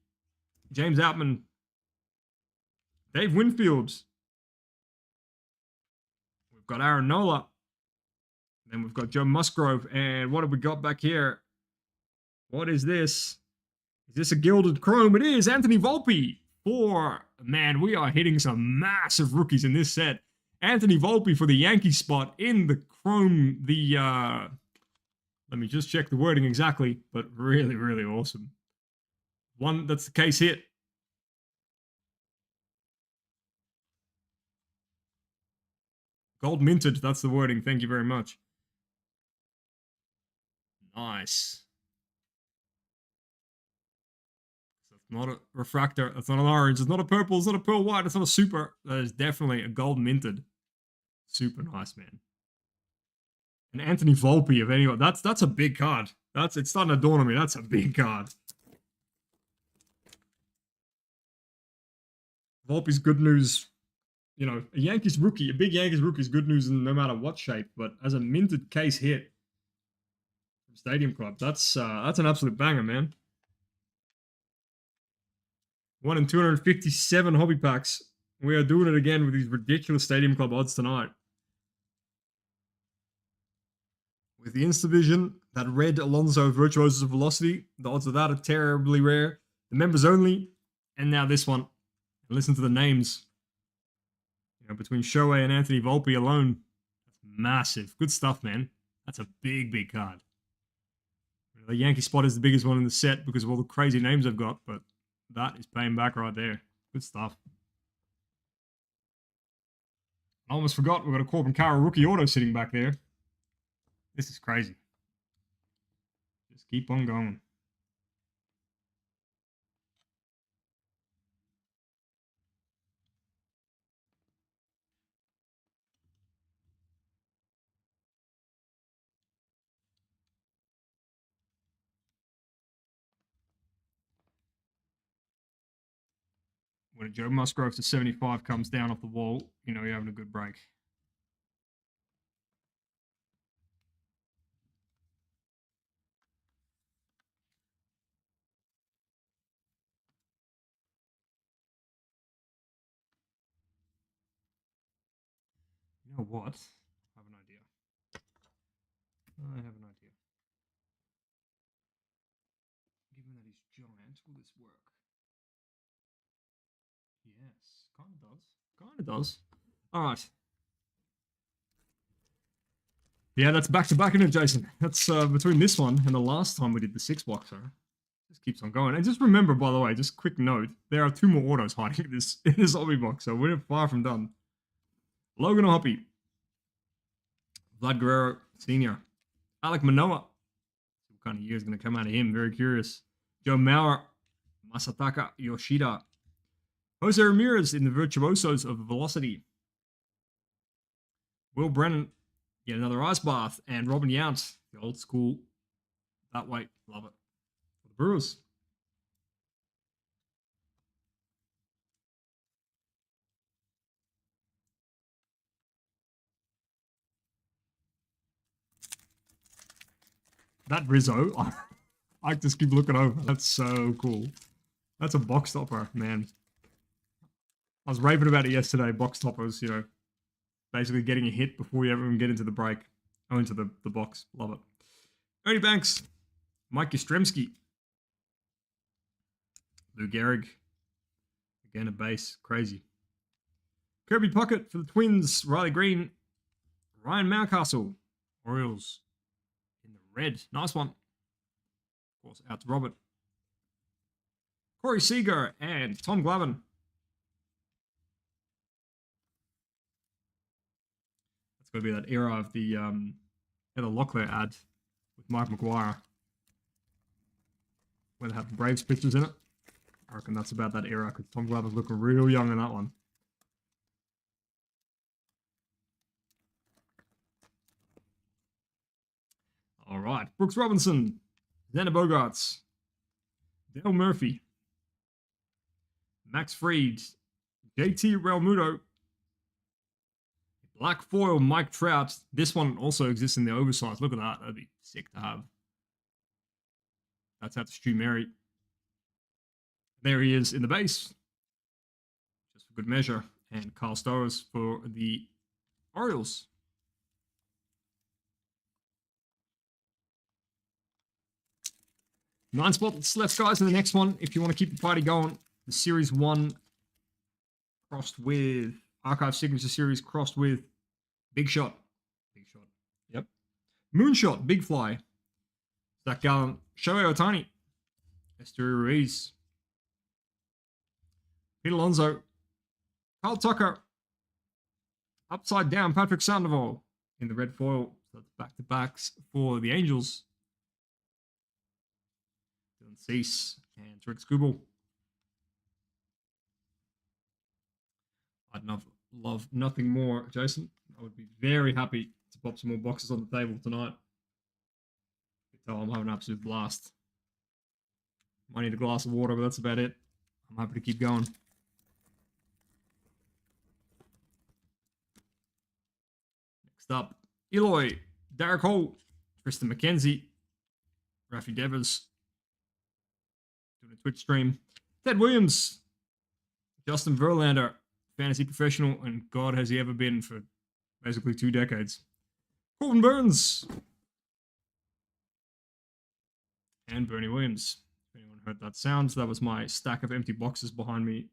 James Outman. Dave Winfield. We've got Aaron Nola. Then we've got Joe Musgrove. And what have we got back here? What is this? Is this a Gilded Chrome? It is. Anthony Volpe. Man, we are hitting some massive rookies in this set. Anthony Volpe for the Yankees spot in the Chrome. Let me just check the wording exactly, but really, really awesome. One that's the case hit. Gold minted, that's the wording. Thank you very much. Nice. Not a refractor. That's not an orange. It's not a purple. It's not a pearl white. It's not a super. That is definitely a gold minted. Super nice, man. And Anthony Volpe, of anyone. That's a big card. It's starting to dawn on me. That's a big card. Volpe's good news. You know, a Yankees rookie, a big Yankees rookie is good news in no matter what shape. But as a minted case hit from Stadium Club, that's an absolute banger, man. 1 in 257 hobby packs. We are doing it again with these ridiculous Stadium Club odds tonight. With the Instavision, that red Alonso Virtuosos of Velocity, the odds of that are terribly rare. The members only, and now this one. And listen to the names. You know, between Shohei and Anthony Volpe alone, that's massive. Good stuff, man. That's a big, big card. The Yankee spot is the biggest one in the set because of all the crazy names I've got, but that is paying back right there. Good stuff. I almost forgot we've got a Corbin Carroll rookie auto sitting back there. This is crazy. Just keep on going. When a Joe Musgrove to 75 comes down off the wall, you know you're having a good break. or what? I have an idea. Given that he's giant, will this work? Yes, kind of does. Kind of does. All right. Yeah, that's back to back, isn't it, Jason? That's between this one and the last time we did the 6-boxer. Just keeps on going. And just remember, by the way, just quick note, there are 2 more autos hiding in this hobby box, so we're far from done. Logan Hoppy, Vlad Guerrero Sr., Alec Manoa. What kind of year is going to come out of him? Very curious. Joe Mauer, Masataka Yoshida, Jose Ramirez in the Virtuosos of Velocity, Will Brennan, yet another ice bath, and Robin Yount, the old school that way. Love it. For the Brewers. That Rizzo, I just keep looking over. That's so cool. That's a box topper, man. I was raving about it yesterday. Box toppers, you know, basically getting a hit before you ever even get into the break. Oh, into the box. Love it. Ernie Banks, Mike Yastrzemski, Lou Gehrig. Again, a base. Crazy. Kirby Puckett for the Twins. Riley Green. Ryan Mountcastle. Orioles in the red. Nice one. Of course, out to Robert. Corey Seager and Tom Glavine. That's going to be that era of the Heather Locklear ad with Mike McGuire, where they have Braves pictures in it. I reckon that's about that era because Tom Glavine's looking real young in that one. All right. Brooks Robinson, Xander Bogaerts, Dale Murphy, Max Fried, JT Realmuto, Black Foil Mike Trout. This one also exists in the oversized. Look at that. That'd be sick to have. That's out to Stu Mary. There he is in the base. Just for good measure. And Carl Storrs for the Orioles. Nine spots left, guys, in the next one. If you want to keep the party going, the Series 1 crossed with Archive Signature Series crossed with Big Shot. Big Shot. Yep. Moonshot, Big Fly. Zach Gallen, Shohei Ohtani, Esteury Ruiz, Pete Alonso, Kyle Tucker, Upside Down, Patrick Sandoval in the red foil. So that's back-to-backs for the Angels. Dylan Cease and Tarek Skubal. I'd love nothing more, Jason. I would be very happy to pop some more boxes on the table tonight. You can tell I'm having an absolute blast. Might need a glass of water, but that's about it. I'm happy to keep going. Next up, Eloy, Derek Hall, Tristan McKenzie, Rafi Devers, doing a Twitch stream, Ted Williams, Justin Verlander, fantasy professional, and God has he ever been for basically 2 decades. Corbin Burns. And Bernie Williams. If anyone heard that sound, that was my stack of empty boxes behind me.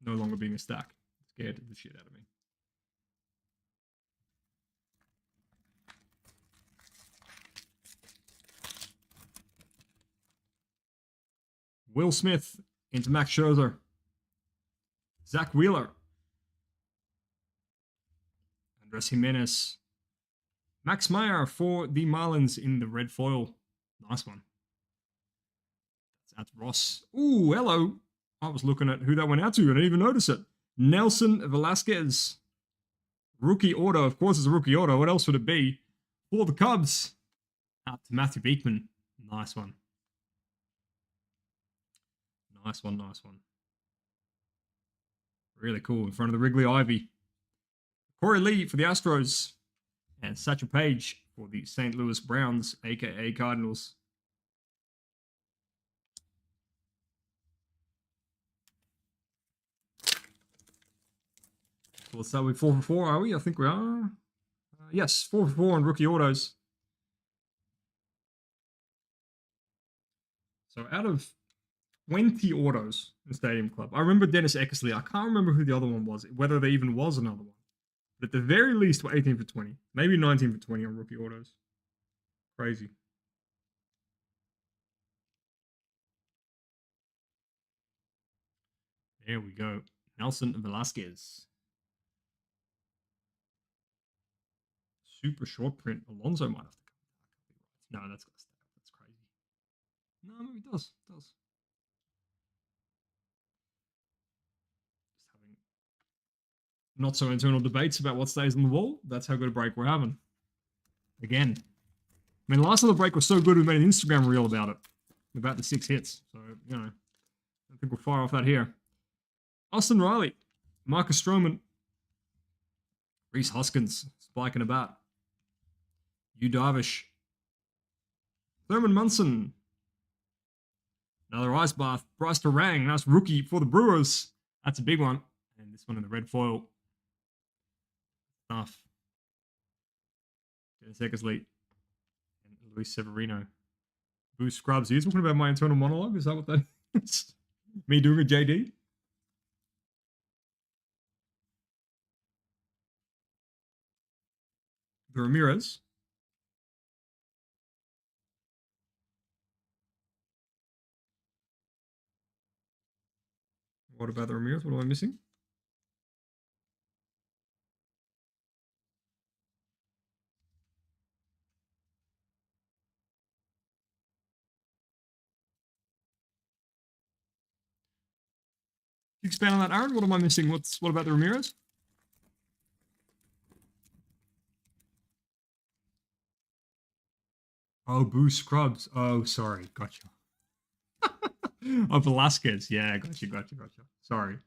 No longer being a stack. It scared the shit out of me. Will Smith into Max Scherzer. Zach Wheeler. Andres Jimenez. Max Meyer for the Marlins in the red foil. Nice one. That's out to Ross. Ooh, hello. I was looking at who that went out to. I didn't even notice it. Nelson Velasquez. Rookie auto. Of course it's a rookie auto. What else would it be? For the Cubs. Out to Matthew Beekman. Nice one. Nice one, nice one. Really cool. In front of the Wrigley Ivy. Corey Lee for the Astros. And Satchel Paige for the St. Louis Browns, a.k.a. Cardinals. So let's start with 4 for 4, are we? I think we are. Yes, 4 for 4 on rookie autos. So out of 20 autos in Stadium Club, I remember Dennis Eckersley. I can't remember who the other one was, whether there even was another one. But at the very least, we're 18 for 20. Maybe 19 for 20 on rookie autos. Crazy. There we go. Nelson Velasquez. Super short print. Alonso might have to come. No, that's got to stay up. That's crazy. No, maybe it does. It does. Just having not so internal debates about what stays on the wall. That's how good a break we're having. Again. I mean, the last other break was so good we made an Instagram reel about it. About the 6 hits. So, you know, I think we'll fire off that here. Austin Riley. Marcus Stroman. Reese Hoskins. Spiking about. Yu Darvish. Thurman Munson. Another ice bath. Bryce Terang. Nice rookie for the Brewers. That's a big one. And this one in the red foil. Tough. Dennis Eckersley. And Luis Severino. Boo Scrubs. Are you talking about my internal monologue? Is that what that is? Me doing a JD? The Ramirez. What about the Ramirez? What am I missing? Can you expand on that, Aaron? What am I missing? What about the Ramirez? Oh, Boo Scrubs. Oh, sorry. Gotcha. Oh, Velasquez. Yeah, gotcha. Sorry.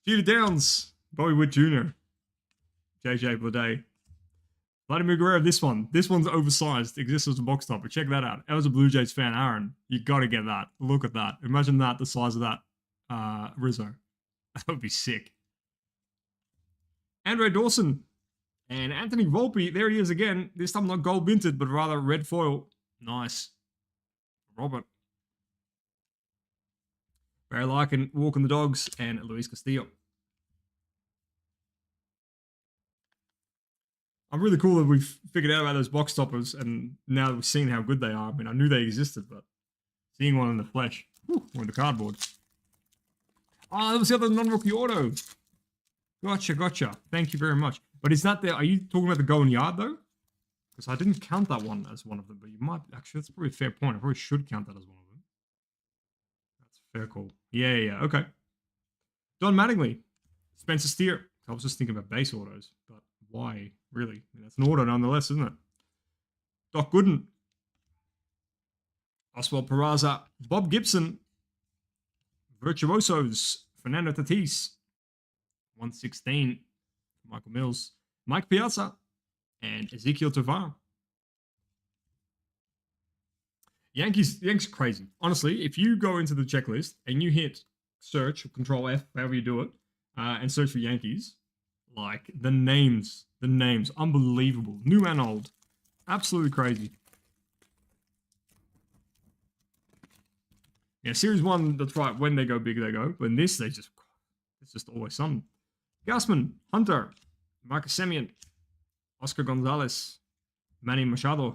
Jeter Downs. Bobby Wood Jr. JJ Bleday. Vladimir Guerrero, this one. This one's oversized. Exists as a box topper. Check that out. I was a Blue Jays fan, Aaron. You got to get that. Look at that. Imagine that, the size of that Rizzo. That would be sick. Andre Dawson. And Anthony Volpe, there he is again. This time not gold minted, but rather red foil. Nice. Robert. Barry Larkin, walking the dogs, and Luis Castillo. I'm really cool that we've figured out about those box toppers, and now that we've seen how good they are. I mean, I knew they existed, but seeing one in the flesh, or in the cardboard. Oh, that was the other non-rookie auto. Gotcha. Thank you very much. But is that are you talking about the going yard, though? Because I didn't count that one as one of them, but you might, actually, that's probably a fair point. I probably should count that as one of them. That's a fair call. Yeah, okay. Don Mattingly. Spencer Steer. I was just thinking about base autos, but why, really? I mean, that's an auto nonetheless, isn't it? Doc Gooden. Oswald Peraza. Bob Gibson. Virtuosos. Fernando Tatis. 116. Michael Mills. Mike Piazza. And Ezekiel Tovar. Yankees crazy. Honestly, if you go into the checklist and you hit search or Control F, however you do it, and search for Yankees, like the names, unbelievable. New and old. Absolutely crazy. Yeah, Series 1, that's right. When they go big, they go. When this, it's just always something. Gassman, Hunter, Marcus Semien, Oscar Gonzalez, Manny Machado. I don't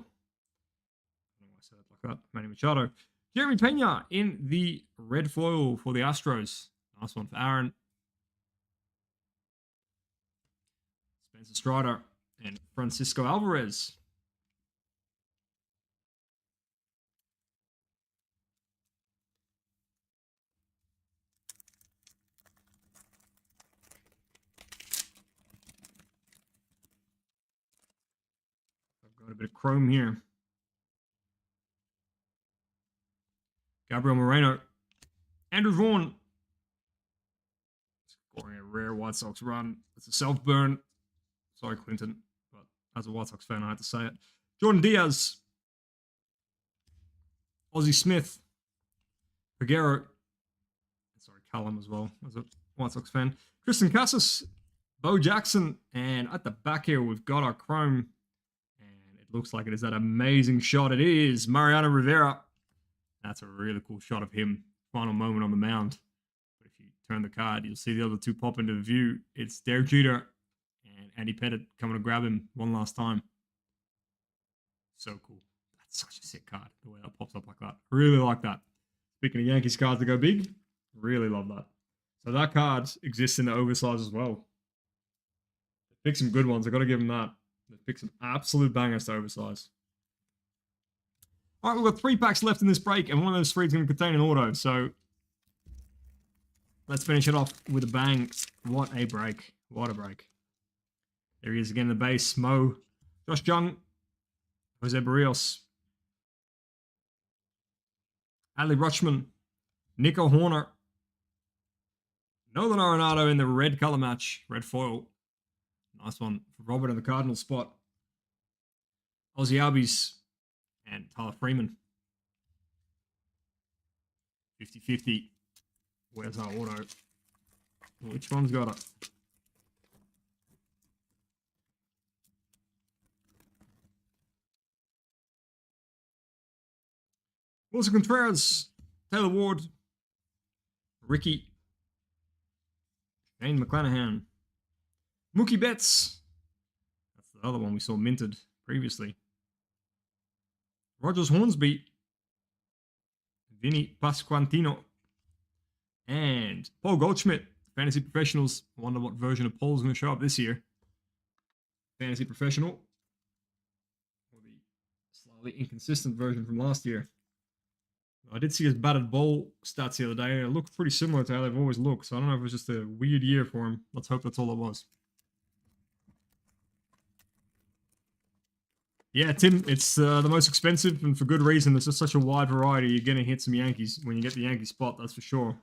know why I said it like that. Manny Machado. Jeremy Pena in the red foil for the Astros. Nice one for Aaron. Spencer Strider and Francisco Alvarez. Got a bit of chrome here. Gabriel Moreno. Andrew Vaughn. Scoring a rare White Sox run. It's a self-burn. Sorry, Clinton. But as a White Sox fan, I had to say it. Jordan Diaz. Ozzie Smith. Peguero. Sorry, Callum as well. White Sox fan. Tristan Casas, Bo Jackson, and at the back here, we've got our chrome. And it looks like it is that amazing shot. It is Mariano Rivera. That's a really cool shot of him. Final moment on the mound. But if you turn the card, you'll see the other two pop into view. It's Derek Jeter and Andy Pettit coming to grab him one last time. So cool. That's such a sick card, the way that pops up like that. Really like that. Speaking of Yankees cards that go big, really love that. So that card exists in the oversize as well. They picked some good ones. I got to give them that. They picked some absolute bangers to oversize. All right, we've got 3 packs left in this break, and one of those 3 is going to contain an auto. So let's finish it off with a bang. What a break. What a break. There he is again, the base. Mo, Josh Jung, Jose Barrios, Adley Rutschman, Nico Horner, Nolan Arenado in the red color match, red foil. Nice one for Robert in the Cardinal spot. Ozzie Albies and Tyler Freeman. 50-50. Where's our auto? Which one's got it? Wilson Contreras, Taylor Ward, Ricky, Shane McClanahan, Mookie Betts. That's the other one we saw minted previously. Rogers Hornsby, Vinny Pasquantino, and Paul Goldschmidt, Fantasy Professionals. I wonder what version of Paul's going to show up this year. Fantasy Professional, or the slightly inconsistent version from last year. I did see his batted ball stats the other day. It looked pretty similar to how they've always looked. So I don't know if it was just a weird year for him. Let's hope that's all it was. Yeah, Tim, it's the most expensive and for good reason. There's just such a wide variety. You're going to hit some Yankees when you get the Yankee spot, that's for sure.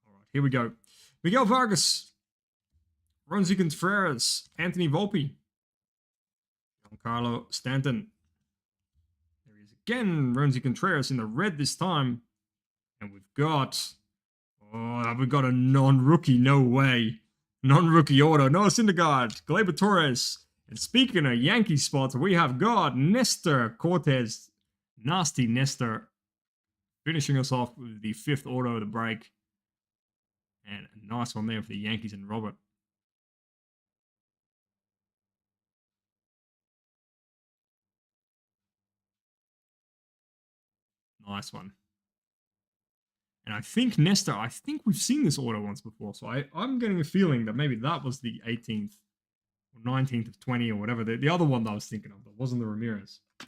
All right, here we go. Miguel Vargas, Ronzi Contreras, Anthony Volpe, Giancarlo Stanton. Again, Ronzi Contreras in the red this time. And we've got a non-rookie, no way. Non-rookie auto, Noah Syndergaard, Gleyber Torres. And speaking of Yankee spots, we have got Nestor Cortez. Nasty Nestor. Finishing us off with the 5th auto of the break. And a nice one there for the Yankees and Robert. Nice one. And I think Nestor, we've seen this auto once before. So I'm getting a feeling that maybe that was the 18th or 19th of 20 or whatever. The other one that I was thinking of. That wasn't the Ramirez. It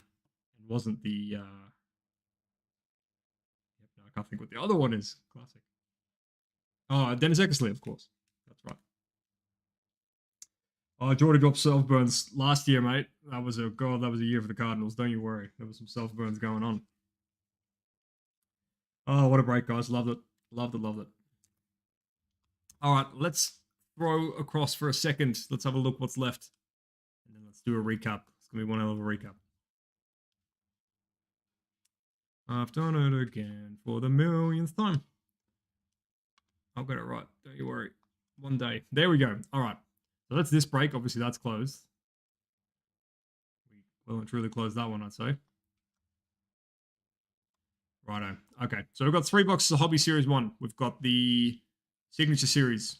wasn't the... I can't think what the other one is. Classic. Oh, Dennis Eckersley, of course. That's right. Oh, Jordy dropped self-burns last year, mate. That was a year for the Cardinals. Don't you worry. There was some self-burns going on. Oh, what a break, guys. Loved it. Loved it, loved it. All right, let's throw across for a second. Let's have a look what's left. And then let's do a recap. It's going to be one hell of a recap. I've done it again for the millionth time. I'll get it right. Don't you worry. One day. There we go. All right. So that's this break. Obviously, that's closed. We well and truly closed that one, I'd say. Righto. Okay, so we've got 3 boxes of Hobby Series 1. We've got the Signature Series,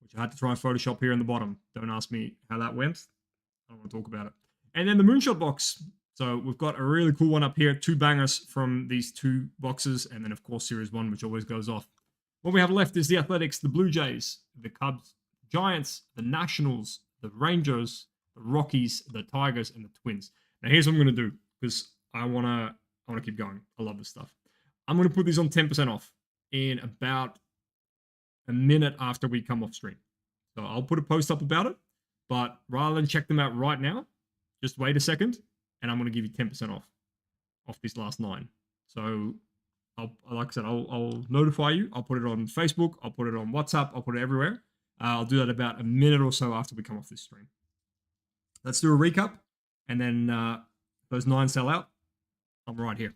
which I had to try and Photoshop here in the bottom. Don't ask me how that went. I don't want to talk about it. And then the Moonshot box. So we've got a really cool one up here. 2 bangers from these 2 boxes. And then, of course, Series 1, which always goes off. What we have left is the Athletics, the Blue Jays, the Cubs, Giants, the Nationals, the Rangers, the Rockies, the Tigers, and the Twins. Now, here's what I'm going to do, because I want to keep going. I love this stuff. I'm going to put these on 10% off in about a minute after we come off stream. So I'll put a post up about it, but rather than check them out right now, just wait a second, and I'm going to give you 10% off these last 9. So, like I said, I'll notify you. I'll put it on Facebook. I'll put it on WhatsApp. I'll put it everywhere. I'll do that about a minute or so after we come off this stream. Let's do a recap, and then those 9 sell out. I'm right here.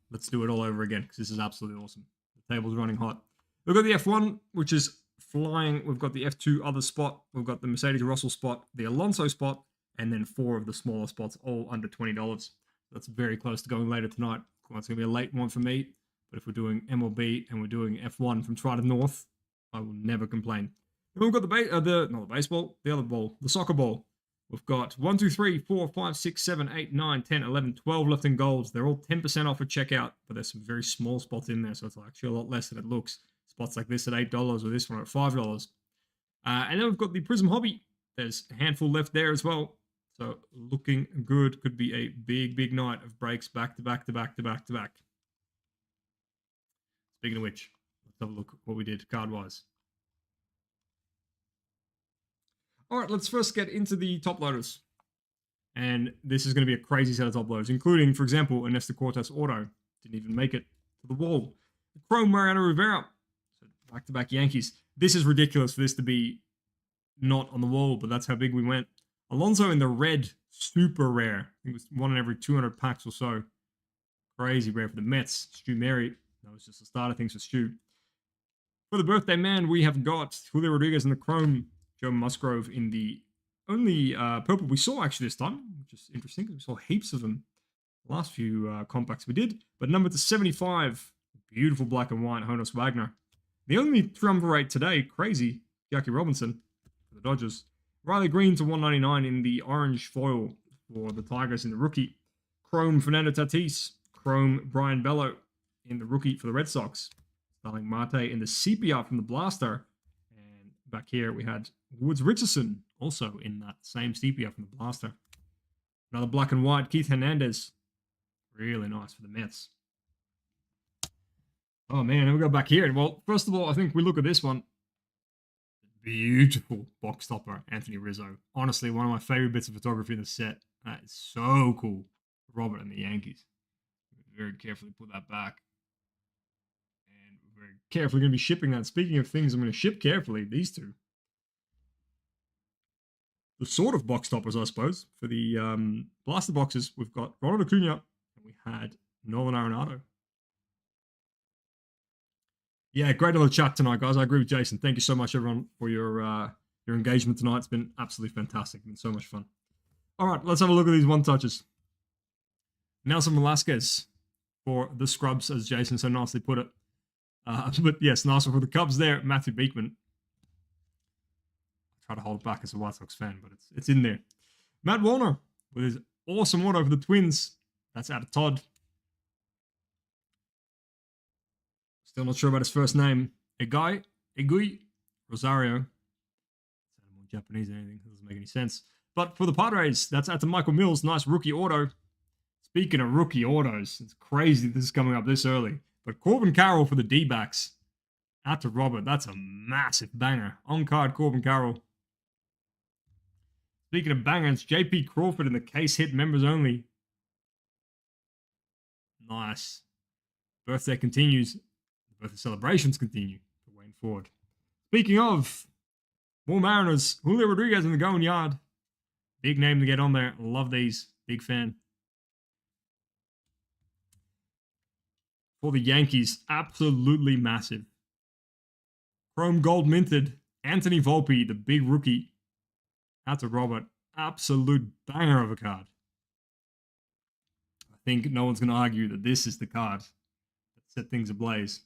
Let's do it all over again, because this is absolutely awesome. The table's running hot. We've got the F1, which is flying. We've got the F2 other spot. We've got the Mercedes Russell spot, the Alonso spot, and then 4 of the smaller spots, all under $20. That's very close to going later tonight. Well, it's going to be a late one for me. But if we're doing MLB and we're doing F1 from Trident North, I will never complain. And we've got the other ball, the soccer ball. We've got 1, 2, 3, 4, 5, 6, 7, 8, 9, 10, 11, 12 left in golds. They're all 10% off at checkout, but there's some very small spots in there, so it's actually a lot less than it looks. Spots like this at $8 or this one at $5. And then we've got the PRIZM Hobby. There's a handful left there as well. So looking good. Could be a big, big night of breaks back to back to back to back to back. Speaking of which, let's have a look at what we did card-wise. All right, let's first get into the top loaders. And this is going to be a crazy set of top loaders, including, for example, a Nestor Cortes auto. Didn't even make it to the wall. Chrome Mariano Rivera. So back-to-back Yankees. This is ridiculous for this to be not on the wall, but that's how big we went. Alonso in the red, super rare. I think it was 1 in every 200 packs or so. Crazy rare for the Mets. Stu Mary. That was just the start of things for Stu. For the birthday man, we have got Julio Rodriguez in the chrome. Joe Musgrove in the only purple we saw actually this time, which is interesting because we saw heaps of them the last few compacts we did. But number to 75, beautiful black and white, Honus Wagner. The only triumvirate today, crazy, Jackie Robinson for the Dodgers. Riley Green to 199 in the orange foil for the Tigers in the rookie. Chrome Fernando Tatis. Chrome Brian Bello in the rookie for the Red Sox. Starling Marte in the sepia from the Blaster. And back here we had Woods Richardson also in that same sepia from the Blaster. Another black and white, Keith Hernandez. Really nice for the Mets. Oh man, and we go back here. Well, first of all, I think we look at this one. Beautiful box topper, Anthony Rizzo. Honestly, one of my favorite bits of photography in the set. That is so cool. Robert and the Yankees. Very carefully put that back. And we're very carefully going to be shipping that. Speaking of things I'm going to ship carefully, these two. The sort of box toppers, I suppose. For the blaster boxes, we've got Ronald Acuna and we had Nolan Arenado. Yeah, great little chat tonight, guys. I agree with Jason. Thank you so much, everyone, for your engagement tonight. It's been absolutely fantastic. It's been so much fun. All right, let's have a look at these one-touches. Nelson Velasquez for the scrubs, as Jason so nicely put it. But yes, nice one for the Cubs there. Matthew Beekman. I try to hold it back as a White Sox fan, but it's in there. Matt Warner with his awesome auto for the Twins. That's out of Todd. Still not sure about his first name. Egui Rosario. Sounded more Japanese than anything. That doesn't make any sense. But for the Padres, that's out to Michael Mills. Nice rookie auto. Speaking of rookie autos, it's crazy this is coming up this early. But Corbin Carroll for the D-backs. Out to Robert. That's a massive banger. On-card Corbin Carroll. Speaking of bangers, JP Crawford in the case hit members only. Nice. Birthday continues. Birthday celebrations continue for Wayne Ford. Speaking of more Mariners, Julio Rodriguez in the going yard. Big name to get on there. Love these. Big fan. For the Yankees, absolutely massive. Chrome gold minted. Anthony Volpe, the big rookie. Out to Robert. Absolute banger of a card. I think no one's going to argue that this is the card that set things ablaze.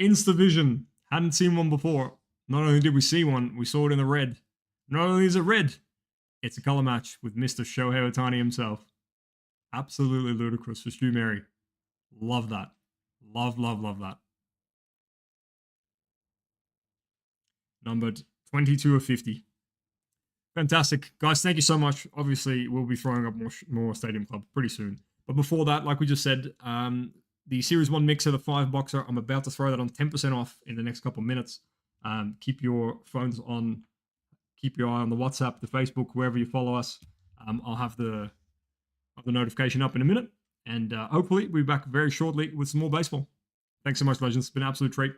Instavision. Hadn't seen one before. Not only did we see one, we saw it in the red. Not only is it red, it's a color match with Mr. Shohei Ohtani himself. Absolutely ludicrous for Stu Mary. Love that. Love, love, love that. Numbered 22 of 50. Fantastic. Guys, thank you so much. Obviously, we'll be throwing up more Stadium Club pretty soon. But before that, like we just said, the Series 1 Mixer, the 5-boxer, I'm about to throw that on 10% off in the next couple of minutes. Keep your phones on. Keep your eye on the WhatsApp, the Facebook, wherever you follow us. I'll have the notification up in a minute. And hopefully we'll be back very shortly with some more baseball. Thanks so much, legends. It's been an absolute treat.